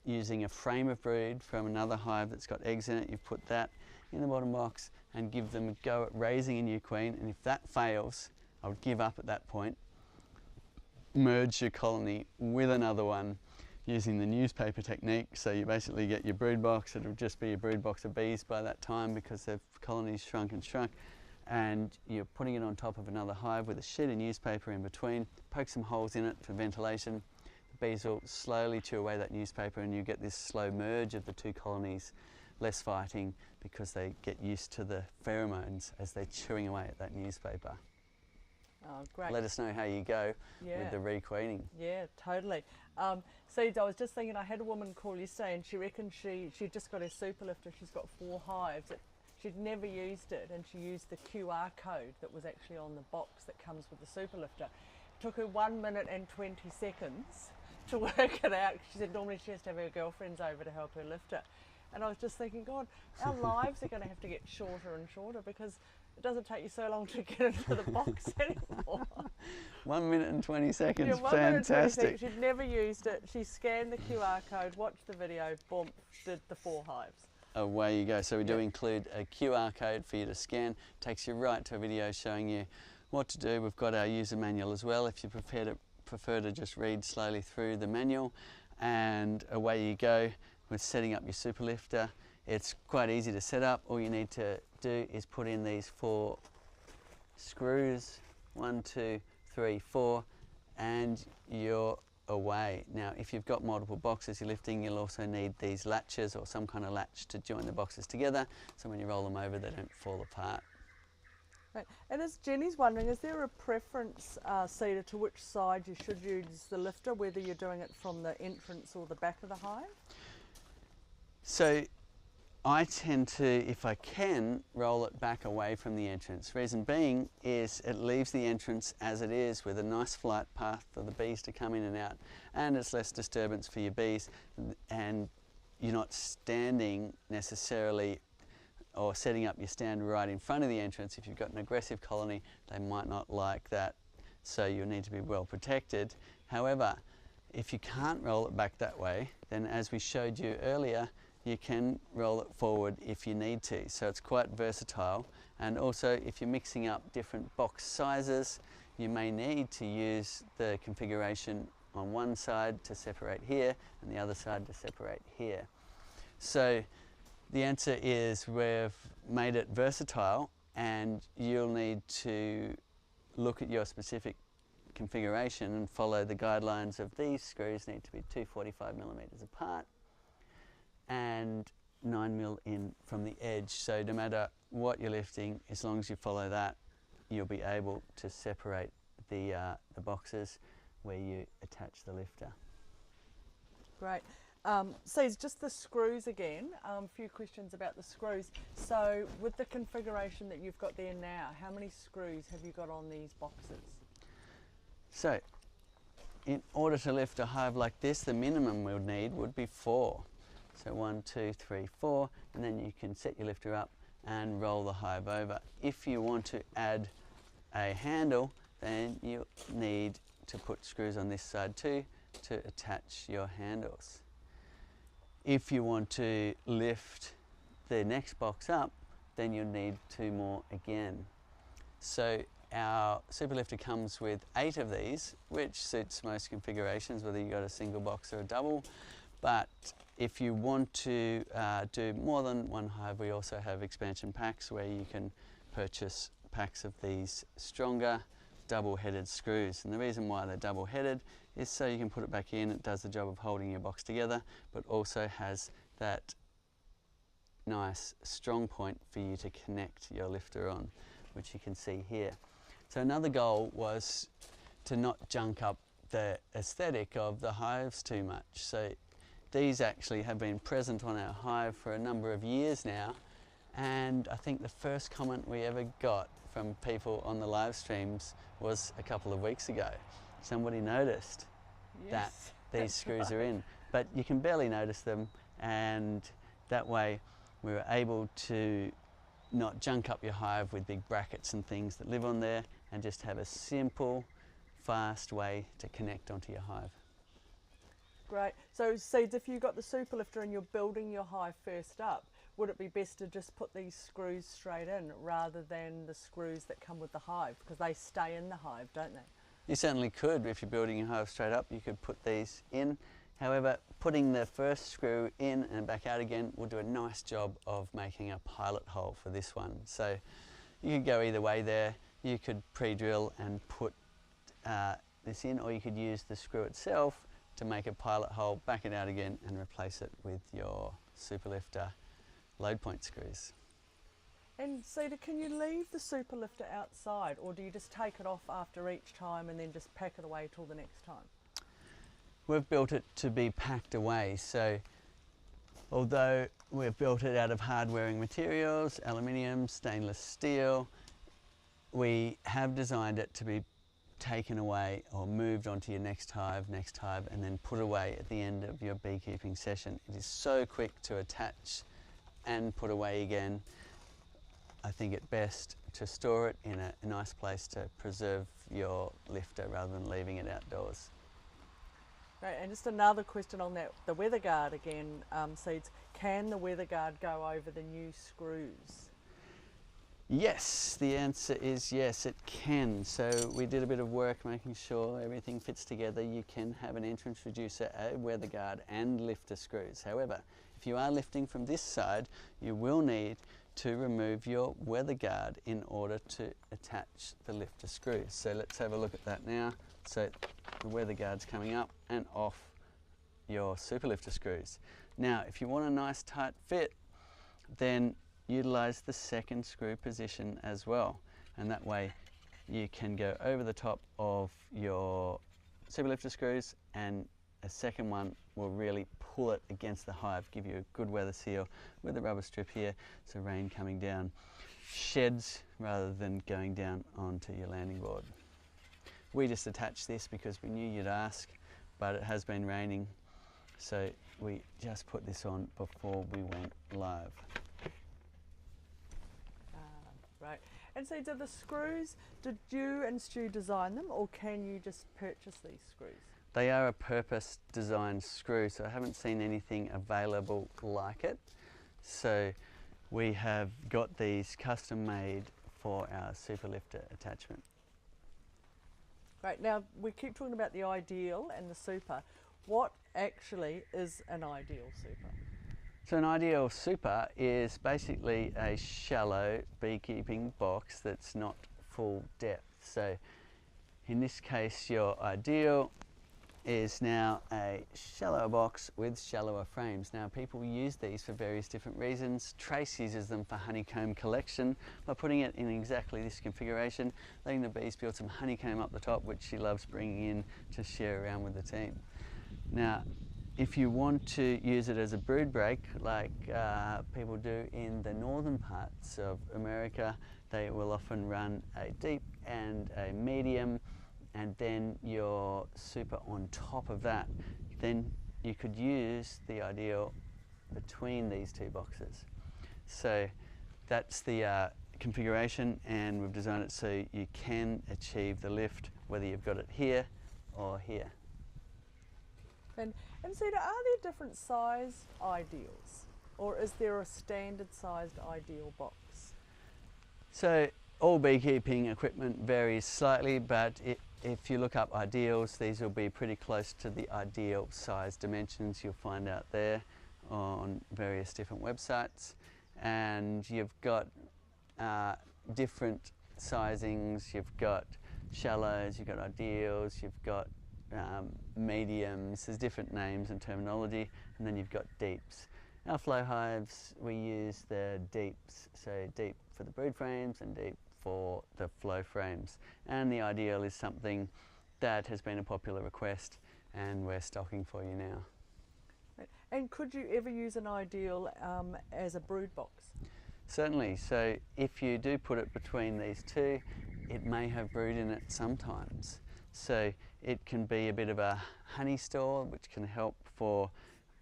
[SPEAKER 1] using a frame of brood from another hive that's got eggs in it, you've put that in the bottom box and give them a go at raising a new queen, and if that fails, I would give up at that point, merge your colony with another one using the newspaper technique. So you basically get your brood box, it'll just be a brood box of bees by that time because the colony's shrunk and shrunk, and you're putting it on top of another hive with a sheet of newspaper in between, poke some holes in it for ventilation. The bees will slowly chew away that newspaper and you get this slow merge of the two colonies, less fighting because they get used to the pheromones as they're chewing away at that newspaper.
[SPEAKER 2] Oh, great.
[SPEAKER 1] Let us know how you go with the requeening.
[SPEAKER 2] Yeah, totally. Seeds, I was just thinking, I had a woman call yesterday and she reckoned she just got her super lifter, she's got 4 hives. She'd never used it, and she used the QR code that was actually on the box that comes with the super lifter. It took her 1 minute and 20 seconds to work it out. She said normally she has to have her girlfriends over to help her lift it. And I was just thinking, God, our lives are going to have to get shorter and shorter because it doesn't take you so long to get into the box anymore.
[SPEAKER 1] 1 minute and 20 seconds,
[SPEAKER 2] yeah, 1 minute and 20
[SPEAKER 1] fantastic.
[SPEAKER 2] seconds. She'd never used it. She scanned the QR code, watched the video, boom, did the 4 hives.
[SPEAKER 1] Away you go. So we do include a QR code for you to scan. Takes you right to a video showing you what to do. We've got our user manual as well if you prefer to just read slowly through the manual, and away you go with setting up your super lifter. It's quite easy to set up. All you need to do is put in these 4 screws, 1, 2, 3, 4, and you're away. Now if you've got multiple boxes you're lifting, you'll also need these latches or some kind of latch to join the boxes together, so when you roll them over they don't fall apart.
[SPEAKER 2] Right. And as Jenny's wondering, is there a preference, Cedar, to which side you should use the lifter, whether you're doing it from the entrance or the back of the hive?
[SPEAKER 1] So I tend to, if I can, roll it back away from the entrance. Reason being is it leaves the entrance as it is with a nice flight path for the bees to come in and out, and it's less disturbance for your bees, and you're not standing necessarily or setting up your stand right in front of the entrance. If you've got an aggressive colony, they might not like that, so you'll need to be well protected. However, if you can't roll it back that way, then as we showed you earlier, you can roll it forward if you need to. So it's quite versatile. And also, if you're mixing up different box sizes, you may need to use the configuration on one side to separate here and the other side to separate here. So the answer is we've made it versatile, and you'll need to look at your specific configuration and follow the guidelines of these screws. Need to be 245mm apart and 9mm in from the edge. So no matter what you're lifting, as long as you follow that, you'll be able to separate the boxes where you attach the lifter.
[SPEAKER 2] Great. So it's just the screws again. A few questions about the screws. So with the configuration that you've got there now, how many screws have you got on these boxes?
[SPEAKER 1] So in order to lift a hive like this, the minimum we'll need would be 4. So 1, 2, 3, 4, and then you can set your lifter up and roll the hive over. If you want to add a handle, then you need to put screws on this side too to attach your handles. If you want to lift the next box up, then you'll need 2 more again. So our super lifter comes with 8 of these, which suits most configurations, whether you've got a single box or a double. But if you want to do more than one hive, we also have expansion packs where you can purchase packs of these stronger double-headed screws. And the reason why they're double-headed is so you can put it back in. It does the job of holding your box together, but also has that nice strong point for you to connect your lifter on, which you can see here. So another goal was to not junk up the aesthetic of the hives too much. So these actually have been present on our hive for a number of years now, and I think the first comment we ever got from people on the live streams was a couple of weeks ago. Somebody noticed that these screws are in, but you can barely notice them, and that way we were able to not junk up your hive with big brackets and things that live on there, and just have a simple, fast way to connect onto your hive.
[SPEAKER 2] Great. So Seeds, if you've got the super lifter and you're building your hive first up, would it be best to just put these screws straight in rather than the screws that come with the hive, because they stay in the hive, don't they?
[SPEAKER 1] You certainly could. If you're building your hive straight up, you could put these in. However, putting the first screw in and back out again will do a nice job of making a pilot hole for this one. So you could go either way there. You could pre-drill and put this in, or you could use the screw itself to make a pilot hole, back it out again and replace it with your super lifter load point screws.
[SPEAKER 2] And Cedar, can you leave the super lifter outside, or do you just take it off after each time and then just pack it away till the next time?
[SPEAKER 1] We've built it to be packed away, so although we've built it out of hard-wearing materials, aluminium, stainless steel, we have designed it to be taken away or moved onto your next hive, and then put away at the end of your beekeeping session. It is so quick to attach and put away again. I think it best to store it in a nice place to preserve your lifter rather than leaving it outdoors.
[SPEAKER 2] Right, and just another question on that, the weather guard again, Seeds. Can the weather guard go over the new screws?
[SPEAKER 1] Yes, the answer is yes, it can. So we did a bit of work making sure everything fits together. You can have an entrance reducer, a weather guard and lifter screws. However, if you are lifting from this side, you will need to remove your weather guard in order to attach the lifter screws. So let's have a look at that now. So the weather guard's coming up and off your super lifter screws. Now, if you want a nice tight fit, then utilize the second screw position as well, and that way you can go over the top of your super lifter screws and a second one will really pull it against the hive, give you a good weather seal with a rubber strip here, so rain coming down sheds rather than going down onto your landing board. We just attached this because we knew you'd ask, but it has been raining, so we just put this on before we went live.
[SPEAKER 2] Right. And so do the screws, did you and Stu design them, or can you just purchase these screws?
[SPEAKER 1] They are a purpose designed screw, so I haven't seen anything available like it. So we have got these custom made for our super lifter attachment.
[SPEAKER 2] Right, now we keep talking about the ideal and the super. What actually is an ideal super?
[SPEAKER 1] So an ideal super is basically a shallow beekeeping box that's not full depth. So in this case, your ideal is now a shallower box with shallower frames. Now people use these for various different reasons. Trace uses them for honeycomb collection by putting it in exactly this configuration, letting the bees build some honeycomb up the top, which she loves bringing in to share around with the team. Now, if you want to use it as a brood break, like people do in the northern parts of America, they will often run a deep and a medium, and then your super on top of that. Then you could use the ideal between these two boxes. So that's the configuration, and we've designed it so you can achieve the lift whether you've got it here or here.
[SPEAKER 2] And Sita, are there different size ideals, or is there a standard sized ideal box?
[SPEAKER 1] So all beekeeping equipment varies slightly, but if you look up ideals, these will be pretty close to the ideal size dimensions you'll find out there on various different websites. And you've got different sizings, you've got shallows, you've got ideals, you've got mediums, there's different names and terminology, and then you've got deeps. Our flow hives, we use the deeps, so deep for the brood frames and deep for the flow frames. And the ideal is something that has been a popular request, and we're stocking for you now.
[SPEAKER 2] And could you ever use an ideal as a brood box?
[SPEAKER 1] Certainly. So if you do put it between these two, it may have brood in it sometimes. So it can be a bit of a honey store, which can help for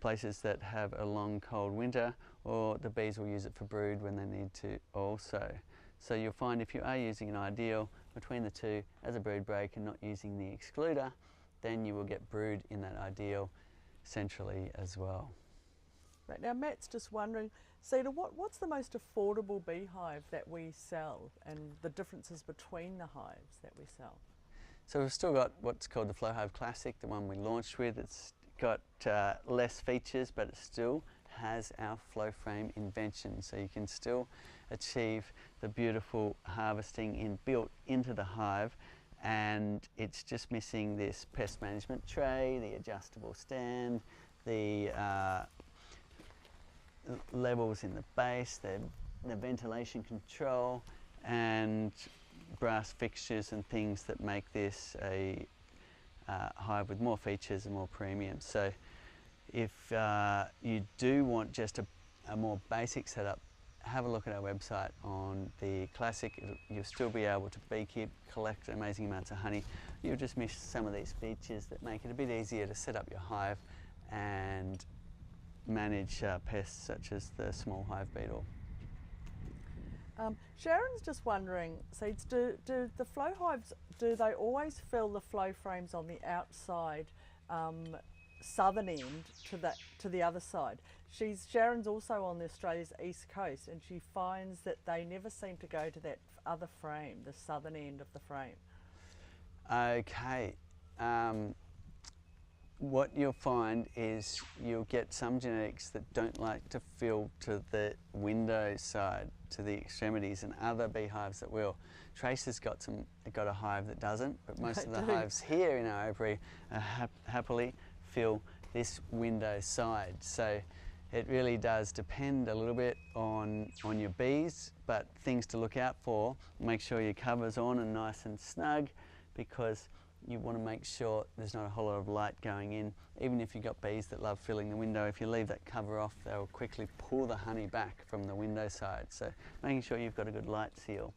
[SPEAKER 1] places that have a long cold winter, or the bees will use it for brood when they need to also. So you'll find if you are using an ideal between the two as a brood break and not using the excluder, then you will get brood in that ideal centrally as well.
[SPEAKER 2] Right, now Matt's just wondering, Sita, what's the most affordable beehive that we sell, and the differences between the hives that we sell?
[SPEAKER 1] So we've still got what's called the Flow Hive Classic, the one we launched with. It's got less features, but it still has our flow frame invention. So you can still achieve the beautiful harvesting built into the hive, and it's just missing this pest management tray, the adjustable stand, the levels in the base, the ventilation control, and brass fixtures and things that make this a hive with more features and more premium. So if you do want just a more basic setup, have a look at our website on the Classic. You'll still be able to beekeep, collect amazing amounts of honey. You'll just miss some of these features that make it a bit easier to set up your hive and manage pests such as the small hive beetle.
[SPEAKER 2] Sharon's just wondering, so do the flow hives, do they always fill the flow frames on the outside southern end to the other side? Sharon's also on Australia's east coast, and she finds that they never seem to go to that other frame, the southern end of the frame.
[SPEAKER 1] Okay. What you'll find is you'll get some genetics that don't like to fill to the window side, to the extremities, and other beehives that will. Trace has got a hive that doesn't, but most of the hives here in our apiary happily fill this window side. So it really does depend a little bit on your bees, but things to look out for: make sure your cover's on and nice and snug, because you want to make sure there's not a whole lot of light going in. Even if you've got bees that love filling the window, if you leave that cover off, they'll quickly pull the honey back from the window side. So making sure you've got a good light seal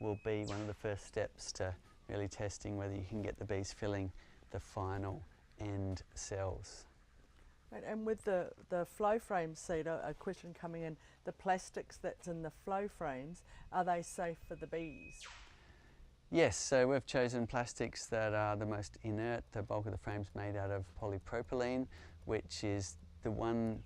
[SPEAKER 1] will be one of the first steps to really testing whether you can get the bees filling the final end cells.
[SPEAKER 2] Right, and with the flow frame seed, a question coming in, the plastics that's in the flow frames, are they safe for the bees?
[SPEAKER 1] Yes, so we've chosen plastics that are the most inert. The bulk of the frame's made out of polypropylene, which is the one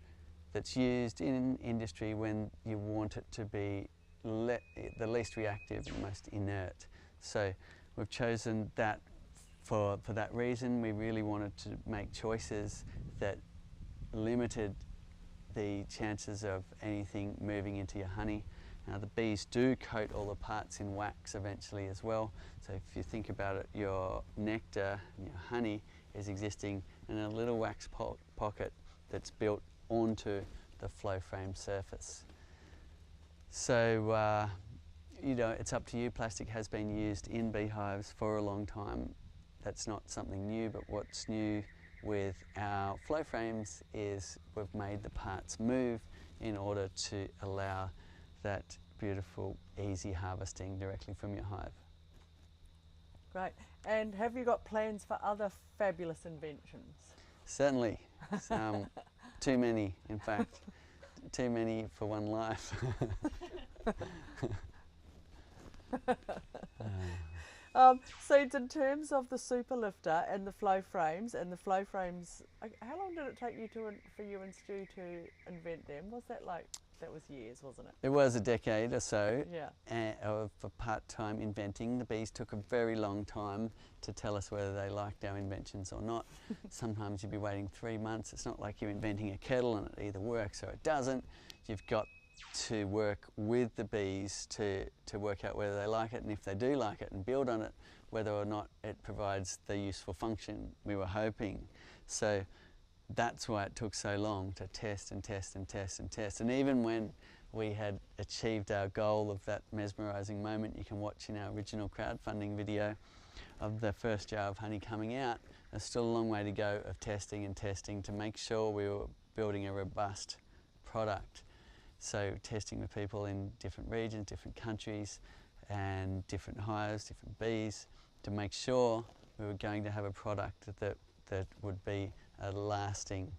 [SPEAKER 1] that's used in industry when you want it to be the least reactive and most inert. So we've chosen that for that reason. We really wanted to make choices that limited the chances of anything moving into your honey. Now the bees do coat all the parts in wax eventually as well, so if you think about it, your nectar and your honey is existing in a little wax pocket that's built onto the flow frame surface. So you know, it's up to you. Plastic has been used in beehives for a long time. That's not something new, but what's new with our flow frames is we've made the parts move in order to allow that beautiful, easy harvesting directly from your hive.
[SPEAKER 2] Great. And have you got plans for other fabulous inventions?
[SPEAKER 1] Certainly. Too many, in fact. Too many for one life.
[SPEAKER 2] Seeds, in terms of the super lifter and the flow frames, how long did it take you for you and Stu to invent them? Was that that was years, wasn't it?
[SPEAKER 1] It was a decade or so
[SPEAKER 2] Yeah.
[SPEAKER 1] of part-time inventing. The bees took a very long time to tell us whether they liked our inventions or not. Sometimes you'd be waiting 3 months. It's not like you're inventing a kettle and it either works or it doesn't. You've got to work with the bees to work out whether they like it, and if they do like it, and build on it, whether or not it provides the useful function we were hoping. So that's why it took so long to test and test and test and test. And even when we had achieved our goal of that mesmerising moment you can watch in our original crowdfunding video of the first jar of honey coming out, there's still a long way to go of testing and testing to make sure we were building a robust product. So testing with people in different regions, different countries, and different hives, different bees, to make sure we were going to have a product that would be a lasting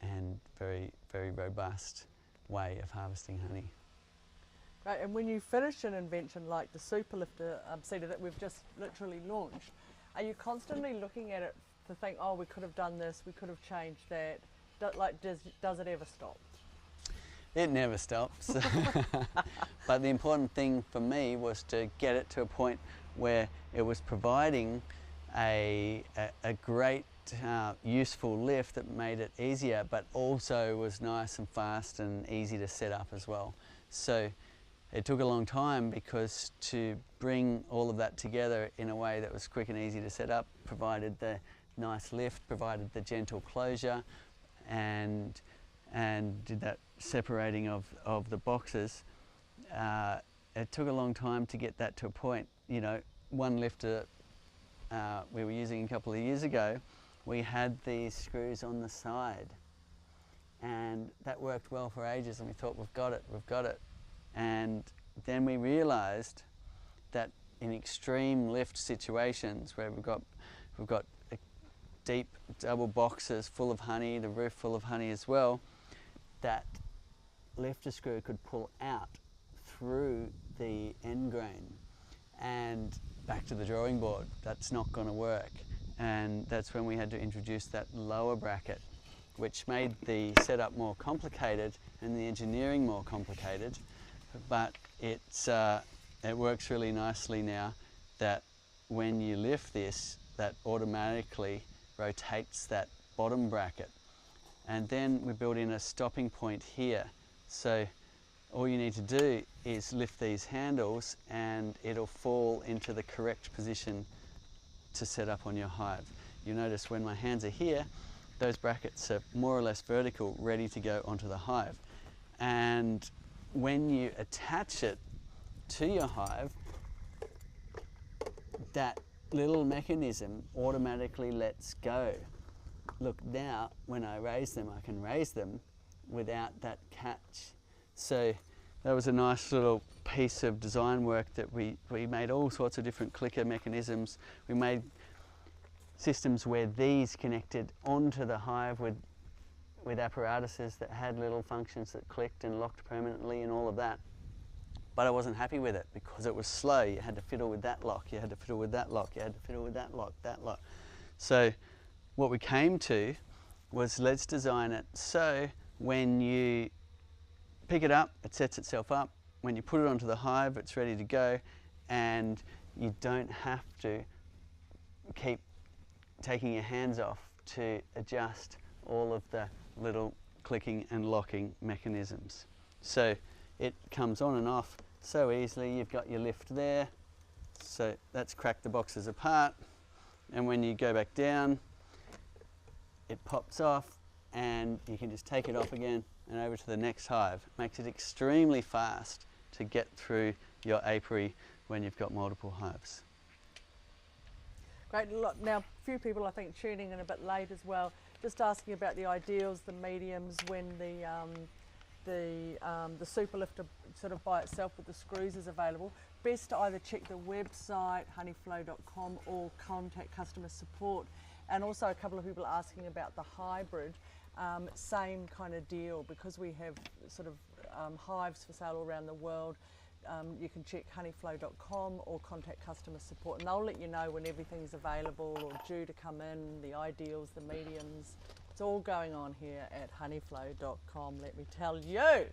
[SPEAKER 1] and very, very robust way of harvesting honey.
[SPEAKER 2] Right, and when you finish an invention like the super lifter seeder that we've just literally launched, are you constantly looking at it to think, oh, we could have done this, we could have changed that? Does it ever stop?
[SPEAKER 1] It never stops. But the important thing for me was to get it to a point where it was providing a great useful lift that made it easier, but also was nice and fast and easy to set up as well. So it took a long time, because to bring all of that together in a way that was quick and easy to set up, provided the nice lift, provided the gentle closure, and did that separating of the boxes. It took a long time to get that to a point. You know, one lifter we were using a couple of years ago, we had these screws on the side, and that worked well for ages, and we thought, we've got it. And then we realized that in extreme lift situations where we've got deep double boxes full of honey, the roof full of honey as well, that lifter screw could pull out through the end grain, and back to the drawing board. That's not going to work. And that's when we had to introduce that lower bracket, which made the setup more complicated and the engineering more complicated. But it works really nicely now, that when you lift this, that automatically rotates that bottom bracket. And then we built in a stopping point here. So all you need to do is lift these handles and it'll fall into the correct position to set up on your hive. You notice when my hands are here, those brackets are more or less vertical, ready to go onto the hive. And when you attach it to your hive, that little mechanism automatically lets go. Look, now when I raise them, I can raise them without that catch. So that was a nice little piece of design work that we made all sorts of different clicker mechanisms. We made systems where these connected onto the hive with apparatuses that had little functions that clicked and locked permanently and all of that. But I wasn't happy with it because it was slow. You had to fiddle with that lock, you had to fiddle with that lock, you had to fiddle with that lock, that lock. So what we came to was, let's design it so when you pick it up, it sets itself up. When you put it onto the hive, it's ready to go, and you don't have to keep taking your hands off to adjust all of the little clicking and locking mechanisms. So it comes on and off so easily. You've got your lift there, so that's cracked the boxes apart, and when you go back down, it pops off and you can just take it off again and over to the next hive. It makes it extremely fast to get through your apiary when you've got multiple hives.
[SPEAKER 2] Great. Now, a few people I think tuning in a bit late as well, just asking about the ideals, the mediums, when the super lifter sort of by itself with the screws is available. Best to either check the website honeyflow.com or contact customer support. And also a couple of people asking about the hybrid, same kind of deal, because we have sort of hives for sale all around the world. You can check honeyflow.com or contact customer support, and they'll let you know when everything's available or due to come in, the ideals, the mediums. It's all going on here at honeyflow.com, let me tell you.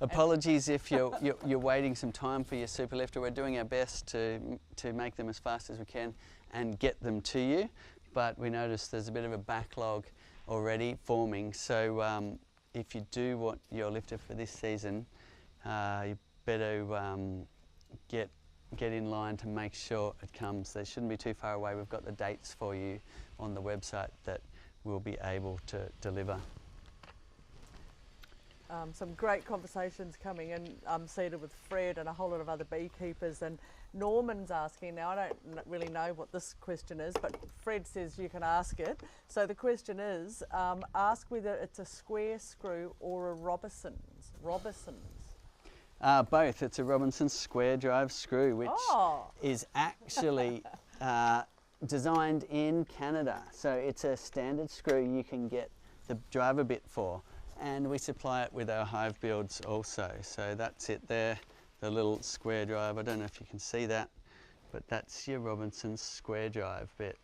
[SPEAKER 1] Apologies if you're waiting some time for your super lifter. We're doing our best to make them as fast as we can and get them to you, but we noticed there's a bit of a backlog already forming. So if you do want your lifter for this season, you better get in line to make sure it comes. They shouldn't be too far away. We've got the dates for you on the website that we'll be able to deliver.
[SPEAKER 2] Some great conversations coming in, seated with Fred and a whole lot of other beekeepers. And Norman's asking, now I don't really know what this question is, but Fred says you can ask it. So the question is, ask whether it's a square screw or a Robinson's.
[SPEAKER 1] Both. It's a Robinson square drive screw, which is actually designed in Canada. So it's a standard screw you can get the driver bit for, and we supply it with our hive builds also. So that's it there, the little square drive. I don't know if you can see that, but that's your Robinson square drive bit.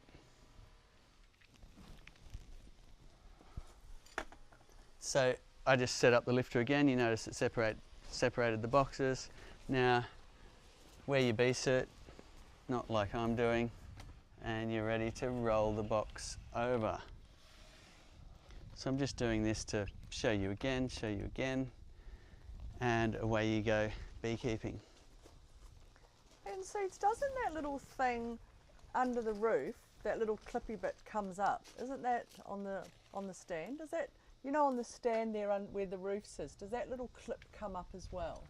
[SPEAKER 1] So I just set up the lifter again. You notice it separated the boxes. Now wear your bee suit, not like I'm doing, and you're ready to roll the box over. So I'm just doing this to show you again, and away you go, beekeeping.
[SPEAKER 2] And Seeds, doesn't that little thing under the roof, that little clippy bit comes up, isn't that on the stand? Does that, you know, on the stand there where the roof sits, does that little clip come up as well?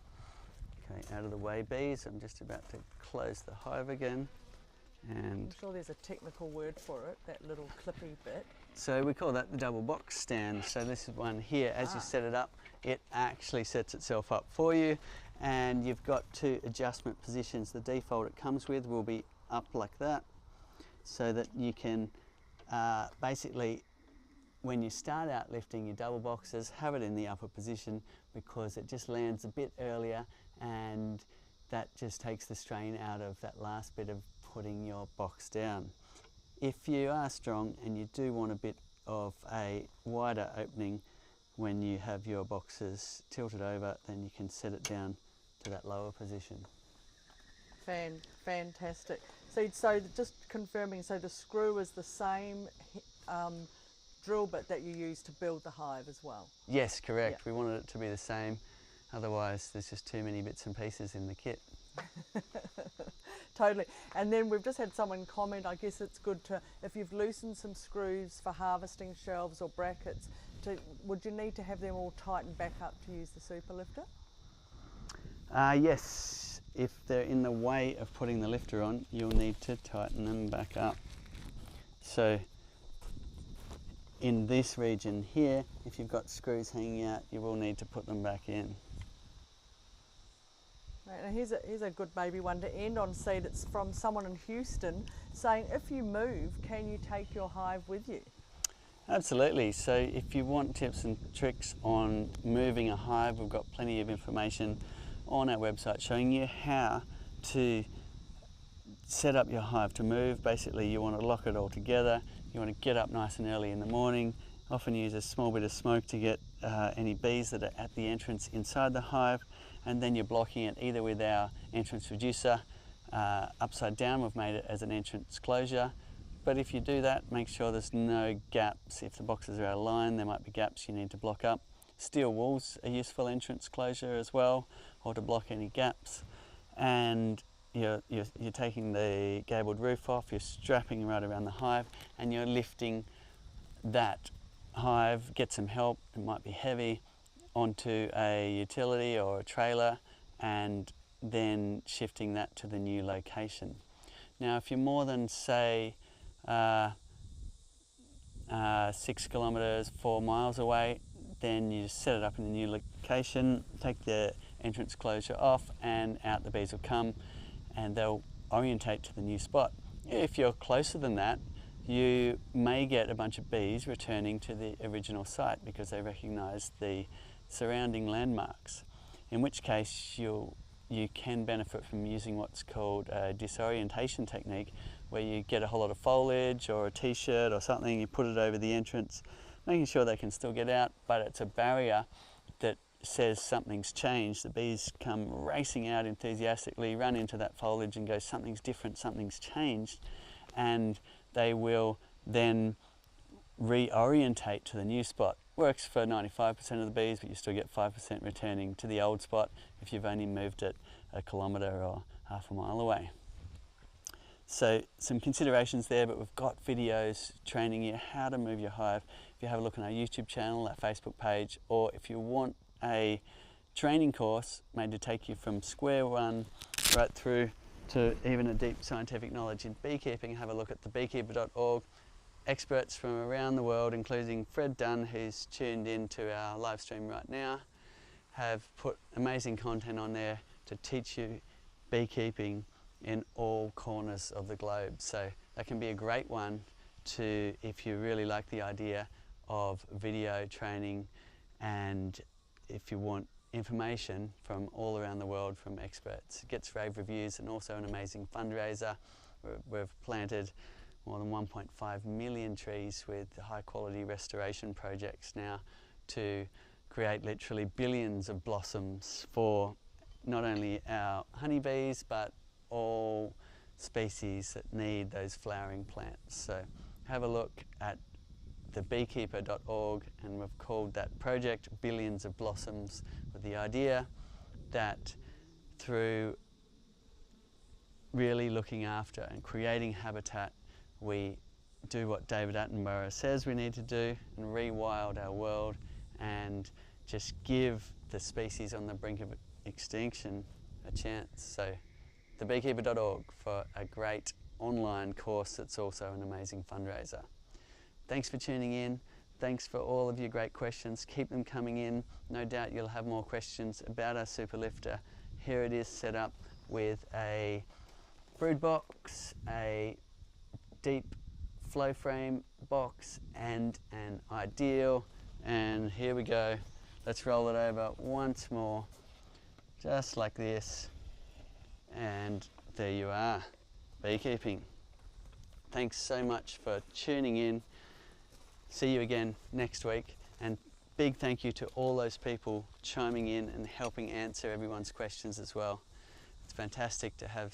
[SPEAKER 1] Okay, out of the way, bees. I'm just about to close the hive again. And
[SPEAKER 2] I'm sure there's a technical word for it, that little clippy bit.
[SPEAKER 1] So we call that the double box stand. So this is one here. As you set it up, it actually sets itself up for you, and you've got two adjustment positions. The default it comes with will be up like that, so that you can basically, when you start out lifting your double boxes, have it in the upper position, because it just lands a bit earlier, and that just takes the strain out of that last bit of putting your box down. If you are strong and you do want a bit of a wider opening when you have your boxes tilted over, then you can set it down to that lower position.
[SPEAKER 2] Fantastic. So just confirming, so the screw is the same drill bit that you use to build the hive as well?
[SPEAKER 1] Yes, correct.
[SPEAKER 2] Yeah.
[SPEAKER 1] We wanted it to be the same, otherwise there's just too many bits and pieces in the kit.
[SPEAKER 2] Totally. And then we've just had someone comment, I guess it's good to, if you've loosened some screws for harvesting shelves or brackets, would you need to have them all tightened back up to use the super lifter?
[SPEAKER 1] Yes, if they're in the way of putting the lifter on, you'll need to tighten them back up. So in this region here, if you've got screws hanging out, you will need to put them back in.
[SPEAKER 2] Right, now here's a good maybe one to end on, Seed. It's from someone in Houston saying, if you move, can you take your hive with you?
[SPEAKER 1] Absolutely. So if you want tips and tricks on moving a hive, we've got plenty of information on our website showing you how to set up your hive to move. Basically, you want to lock it all together. You want to get up nice and early in the morning. Often use a small bit of smoke to get any bees that are at the entrance inside the hive, and then you're blocking it either with our entrance reducer upside down. We've made it as an entrance closure. But if you do that, make sure there's no gaps. If the boxes are out of line, there might be gaps you need to block up. Steel wool's a useful entrance closure as well, or to block any gaps. And you're taking the gabled roof off, you're strapping right around the hive, and you're lifting that hive, get some help, it might be heavy, onto a utility or a trailer, and then shifting that to the new location. Now, if you're more than, say, 6 kilometres, 4 miles away, then you just set it up in a new location, take the entrance closure off, and out the bees will come and they'll orientate to the new spot. If you're closer than that, you may get a bunch of bees returning to the original site because they recognise the surrounding landmarks, in which case you can benefit from using what's called a disorientation technique, where you get a whole lot of foliage or a t-shirt or something, you put it over the entrance, making sure they can still get out, but it's a barrier that says something's changed. The bees come racing out enthusiastically, run into that foliage and go, something's different, something's changed, and they will then reorientate to the new spot. Works for 95% of the bees, but you still get 5% returning to the old spot if you've only moved it a kilometre or half a mile away. So some considerations there, but we've got videos training you how to move your hive. If you have a look on our YouTube channel, our Facebook page, or if you want a training course made to take you from square one right through to even a deep scientific knowledge in beekeeping, have a look at thebeekeeper.org. Experts from around the world, including Fred Dunn, who's tuned in to our live stream right now, have put amazing content on there to teach you beekeeping in all corners of the globe. So that can be a great one to, if you really like the idea of video training, and if you want information from all around the world from experts. It gets rave reviews and also an amazing fundraiser. We've planted more than 1.5 million trees with high quality restoration projects now to create literally billions of blossoms for not only our honeybees but all species that need those flowering plants. So have a look at thebeekeeper.org, and we've called that project Billions of Blossoms, with the idea that through really looking after and creating habitat, we do what David Attenborough says we need to do and rewild our world and just give the species on the brink of extinction a chance. So thebeekeeper.org for a great online course that's also an amazing fundraiser. Thanks for tuning in. Thanks for all of your great questions. Keep them coming in. No doubt you'll have more questions about our super lifter. Here it is set up with a brood box, a deep flow frame box, and an ideal. And here we go. Let's roll it over once more, just like this. And there you are, beekeeping. Thanks so much for tuning in. See you again next week, and big thank you to all those people chiming in and helping answer everyone's questions as well. It's fantastic to have